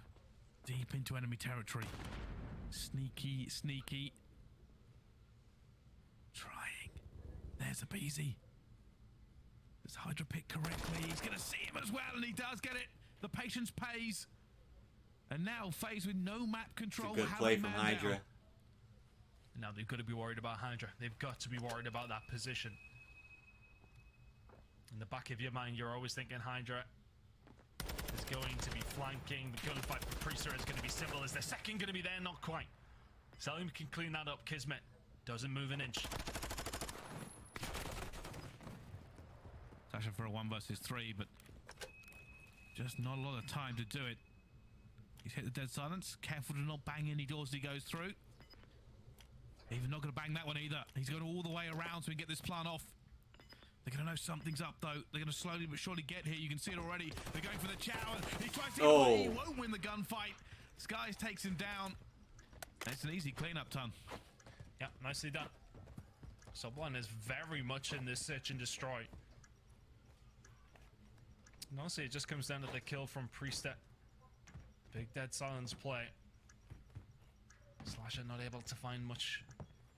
S3: deep into enemy territory. Sneaky, sneaky. There's a Beezy. Does Hydra pick correctly? He's going to see him as well, and he does get it. The patience pays. And now Faze with no map control.
S1: It's a good play from Hydra.
S3: Down.
S2: Now they've got to be worried about Hydra. They've got to be worried about that position. In the back of your mind, you're always thinking Hydra is going to be flanking. The gunfight for Priester is going to be simple. Is the second going to be there? Not quite. Selim can clean that up. Kismet doesn't move an inch.
S3: Sasha for a 1 versus 3, but just not a lot of time to do it. He's hit the dead silence. Careful to not bang any doors as he goes through. Even not going to bang that one either. He's going all the way around so we can get this plan off. They're going to know something's up, though. They're going to slowly but surely get here. You can see it already. They're going for the chow. He tries to get away. He won't win the gunfight. Skies takes him down. It's an easy cleanup, Ton.
S2: Yeah, nicely done. Subliners very much in this search and destroy. And honestly, it just comes down to the kill from Priester. Big dead silence play. Slasher not able to find much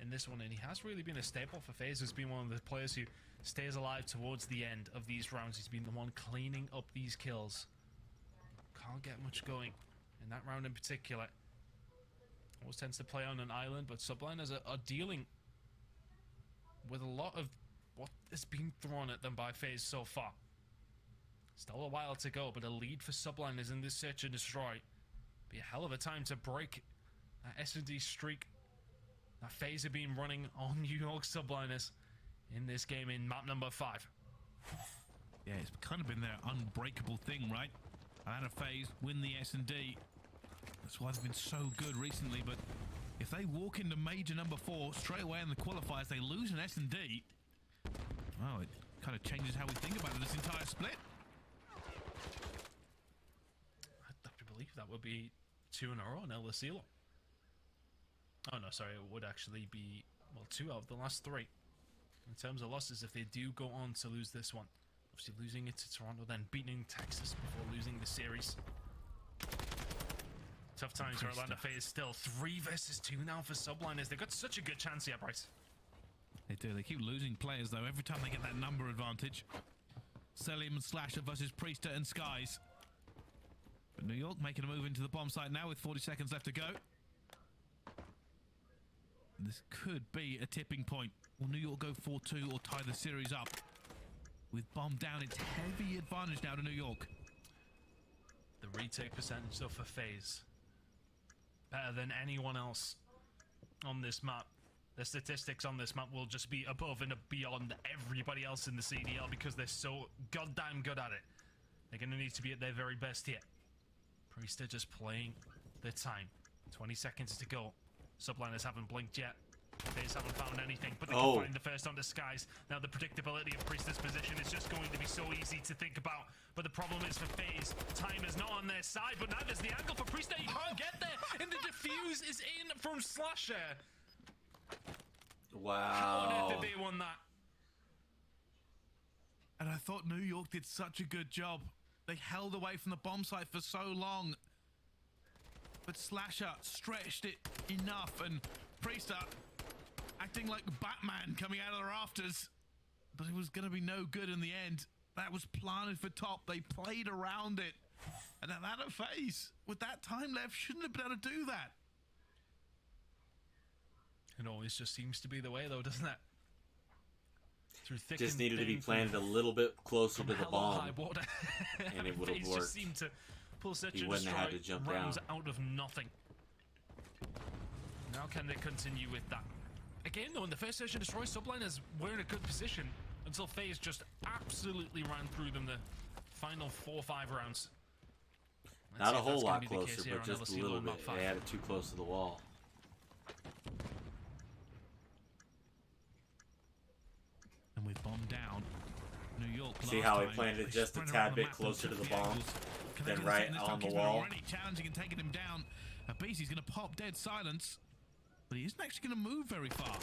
S2: in this one, and he has really been a staple for FaZe. Has been one of the players who stays alive towards the end of these rounds. He's been the one cleaning up these kills. Can't get much going in that round in particular. Always tends to play on an island, but Subliners are dealing with a lot of what has been thrown at them by FaZe so far. Still a while to go, but a lead for Subliners in this search and destroy. Be a hell of a time to break that S&D streak that FaZe have been running on New York Subliners in this game in map number 5.
S3: Yeah, it's kind of been their unbreakable thing, right? Atlanta Faze win the S&D. That's why they've been so good recently, but if they walk into major number 4 straight away in the qualifiers, they lose an S&D. Well, it kind of changes how we think about it, this entire split.
S2: I'd have to believe that would be 2 in a row on NYSL. Oh no, sorry, it would actually be, well, 2 out of the last 3. In terms of losses, if they do go on to lose this one. Obviously losing it to Toronto, then beating Texas before losing the series. Tough times for Atlanta Faze still. 3 versus 2 now for Subliners. They've got such a good chance here, Bryce.
S3: They do. They keep losing players, though, every time they get that number advantage. Selim and Slasher versus Priester and Skies. But New York making a move into the bomb site now with 40 seconds left to go. This could be a tipping point. Will New York go 4-2 or tie the series up? With bomb down, it's heavy advantage now to New York.
S2: The retake percentage, though, for FaZe. Better than anyone else on this map. The statistics on this map will just be above and beyond everybody else in the CDL because they're so goddamn good at it. They're going to need to be at their very best here. Priester just playing their time. 20 seconds to go. Subliners haven't blinked yet. FaZe haven't found anything, but they can find the first onto Skies. Now the predictability of Priester's position is just going to be so easy to think about. But the problem is for FaZe, time is not on their side, but neither's the angle for Priester. He can't get there, and the defuse is in from Slasher.
S1: Wow.
S2: How on earth did they won that?
S3: And I thought New York did such a good job. They held away from the bomb site for so long. But Slasher stretched it enough, and Priester acting like Batman coming out of the rafters. But it was going to be no good in the end. That was planted for top. They played around it. And Atlanta Faze, with that time left, shouldn't have been able to do that.
S2: It always just seems to be the way, though, doesn't it? Through thick
S1: Just
S2: and
S1: needed to
S2: thin,
S1: be planted a little bit closer to the bomb,
S2: and
S1: it would have
S2: FaZe
S1: worked.
S2: just seemed to pull such
S1: He
S2: a
S1: wouldn't have had to jump down.
S2: rounds out of nothing. Now can they continue with that? Again, though, in the first search and destroy, Subliners were in a good position until FaZe just absolutely ran through them the final 4 or 5 rounds.
S1: Not a whole lot closer, but just a little bit. They had it too close to the wall.
S3: And with bomb down, New York.
S1: See how he planted it just a tad bit closer to the bomb, then right on the wall.
S3: Already challenging and taking him down. Beezy's going to pop dead silence, but he isn't actually going to move very far.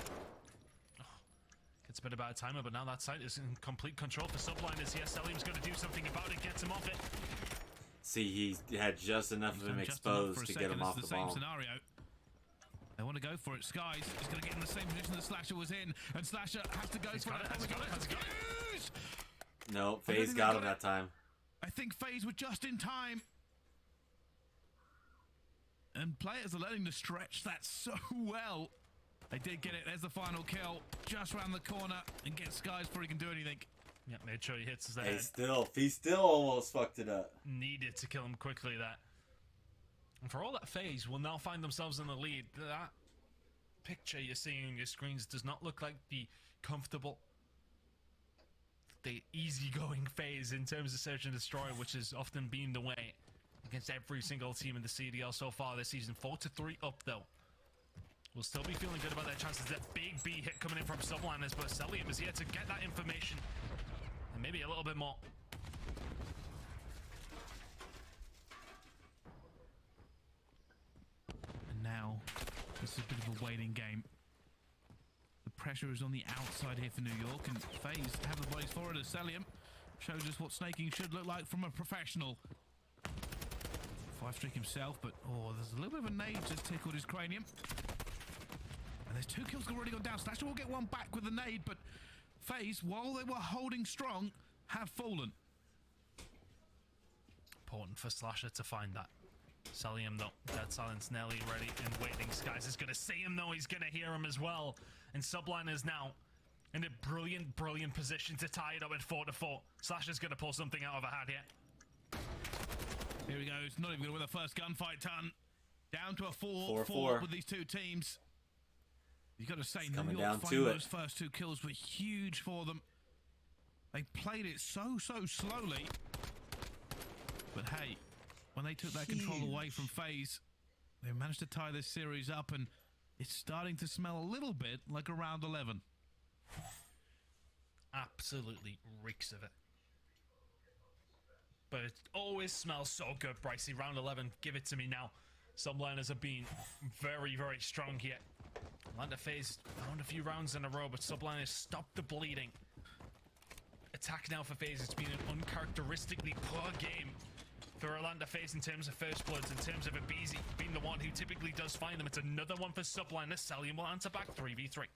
S2: Gets a bit about a timer, but now that site is in complete control for Subliners here. Selim's going to do something about it, gets him off it.
S1: See, he had just enough of him exposed to get him off the bomb.
S3: Scenario. They want want to go for it. Skies is going to get in the same position that Slasher was in, and Slasher has to go for it.
S2: Has it got it?
S1: No, FaZe got him that time.
S3: I think FaZe were just in time. And players are learning to stretch that so well. They did get it. There's the final kill. Just around the corner and get Skies before he can do anything.
S2: Yeah, made sure he hits his head.
S1: He still almost fucked it up.
S2: Needed to kill him quickly, that. And for all that, FaZe will now find themselves in the lead. That picture you're seeing on your screens does not look like the comfortable, the easygoing FaZe in terms of search and destroy, which has often been the way against every single team in the CDL so far this season. 4-3 up, though. We'll still be feeling good about their chances. That big B hit coming in from Subliners, but Celium is here to get that information. And maybe a little bit more.
S3: And now, this is a bit of a waiting game. The pressure is on the outside here for New York, and FaZe have the bodies for it as Celium shows us what snaking should look like from a professional. 5-streak himself, but there's a little bit of a nade just tickled his cranium. And there's 2 kills already gone down. Slasher will get one back with the nade, but FaZe, while they were holding strong, have fallen.
S2: Important for Slasher to find that. Celium, though. Dead silence, Nelly ready and waiting. Skies is going to see him, though. He's going to hear him as well. And Subliners now in a brilliant, brilliant position to tie it up at 4-4. Slasher's going to pull something out of a hat here.
S3: Here he goes. Not even going to win the first gunfight, Ton. Down to a 4-4 with these 2 teams. You've got to say, New York finding those first 2 kills were huge for them. They played it so slowly. But hey, when they took that control away from FaZe, they managed to tie this series up, and it's starting to smell a little bit like a round 11.
S2: Absolutely reeks of it. But it always smells so good, Brycey. Round 11, give it to me now. Subliners have been very, very strong here. Atlanta Faze found a few rounds in a row, but Subliners stopped the bleeding. Attack now for FaZe. It's been an uncharacteristically poor game for Atlanta Faze in terms of first bloods, in terms of Abizi being the one who typically does find them. It's another one for Subliners. Celium will answer back 3v3.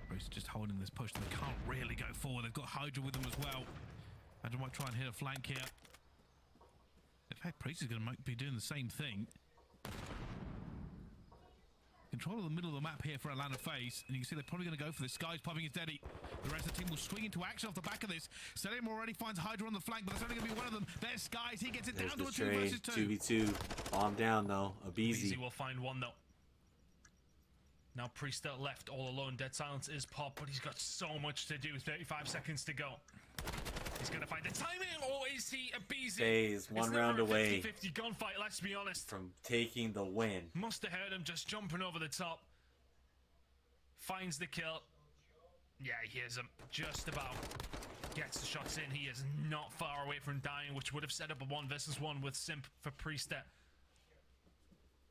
S3: Bruce just holding this push. They can't really go forward. They've got Hydra with them as well. Hydra might try and hit a flank here. In fact, Priest is going to be doing the same thing. Control of the middle of the map here for Atlanta Faze, and you can see they're probably going to go for this. Skies popping his Deddy. The rest of the team will swing into action off the back of this. Celium already finds Hydra on the flank, but there's only going to be one of them. There's Skies. He gets it down to a 2 versus 2.
S1: 2v2. Bomb down, though. Abizi
S2: will find one, though. Now Priest left all alone. Dead silence is pop, but he's got so much to do. 35 seconds to go. He's going to find the timing, or is he Abizi?
S1: FaZe, one round away
S2: 50-50 gunfight, let's be honest.
S1: from taking the win.
S2: Must have heard him just jumping over the top. Finds the kill. Yeah, he hears him just about. Gets the shots in. He is not far away from dying, which would have set up a 1 versus 1 with Simp for Priest.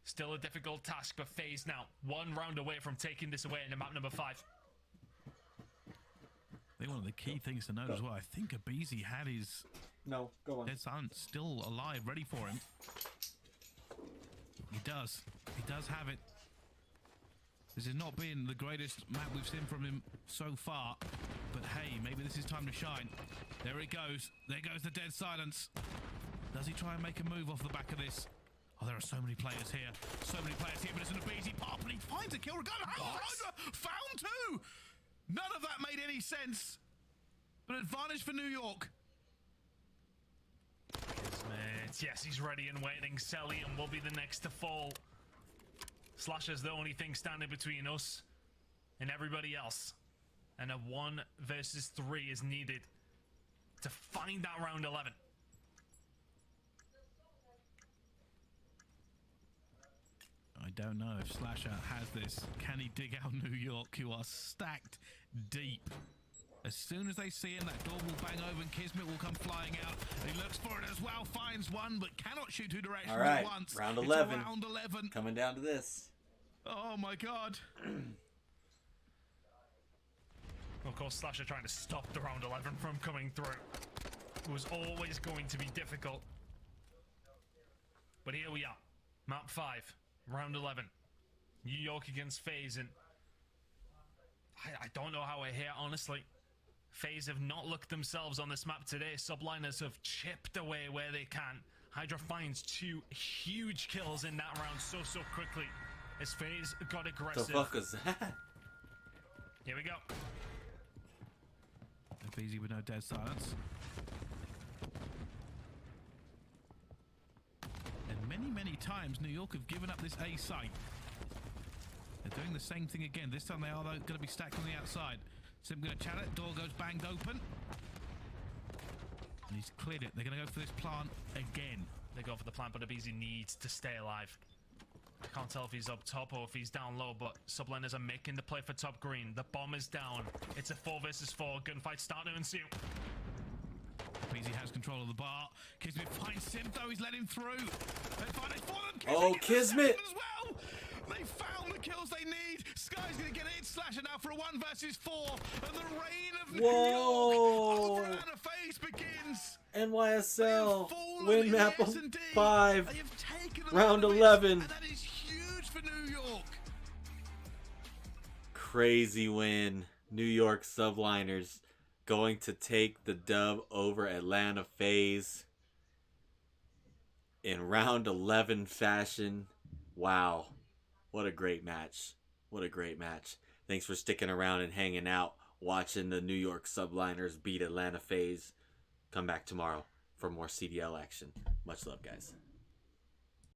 S2: Still a difficult task, but FaZe now 1 round away from taking this away into map number 5.
S3: I think one of the key things to note as well, I think Abizi had his Dead Silence still alive, ready for him. He does. He does have it. This has not been the greatest map we've seen from him so far. But hey, maybe this is time to shine. There it goes. There goes the Dead Silence. Does he try and make a move off the back of this? Oh, there are so many players here. So many players here, but it's an Abizi pop, and he finds a kill. Found 2! None of that made any sense. But advantage for New York.
S2: Yes, he's ready and waiting. Celium will be the next to fall. Slasher's the only thing standing between us and everybody else. And a 1 versus 3 is needed to find that round 11.
S3: I don't know if Slasher has this. Can he dig out New York, who are stacked deep? As soon as they see him, that door will bang over and Kismet will come flying out. He looks for it as well, finds one, but cannot shoot 2 directions at once.
S1: Round 11.
S3: It's round 11.
S1: Coming down to this.
S3: Oh my god.
S2: Of course, Slasher trying to stop the round 11 from coming through. It was always going to be difficult. But here we are. Map 5. Round 11. New York against Faze, and I don't know how we're here, honestly. Faze have not looked themselves on this map today. Subliners have chipped away where they can. Hydra finds 2 huge kills in that round so quickly as Faze got aggressive.
S1: The fuck is that?
S2: Here we go.
S3: Easy with no dead silence. And many times New York have given up this A site. They're doing the same thing again. This time they are going to be stacked on the outside. Sim going to chat it. Door goes banged open. And he's cleared it. They're going to go for this plant again.
S2: They go for the plant, but Abizi needs to stay alive. I can't tell if he's up top or if he's down low, but Subliners are making the play for top green. The bomb is down. It's a 4 versus 4. Gunfight starting to ensue.
S3: Beezy has control of the bar. Kismet finds Sim though. He's let him through. They find it for them.
S1: Oh, Kismet!
S3: As well. They found the kills they need. Sky's going to get it. Slasher now for a 1 versus 4. And the reign of New York over Atlanta Faze begins.
S1: NYSL win map
S3: Yes, indeed.
S1: 5.
S3: They have taken them
S1: Round
S3: out of it,
S1: 11.
S3: and that is huge for New York.
S1: Crazy win. New York Subliners going to take the dub over Atlanta Faze in round 11 fashion. Wow. What a great match. What a great match. Thanks for sticking around and hanging out, watching the New York Subliners beat Atlanta Faze. Come back tomorrow for more CDL action. Much love, guys.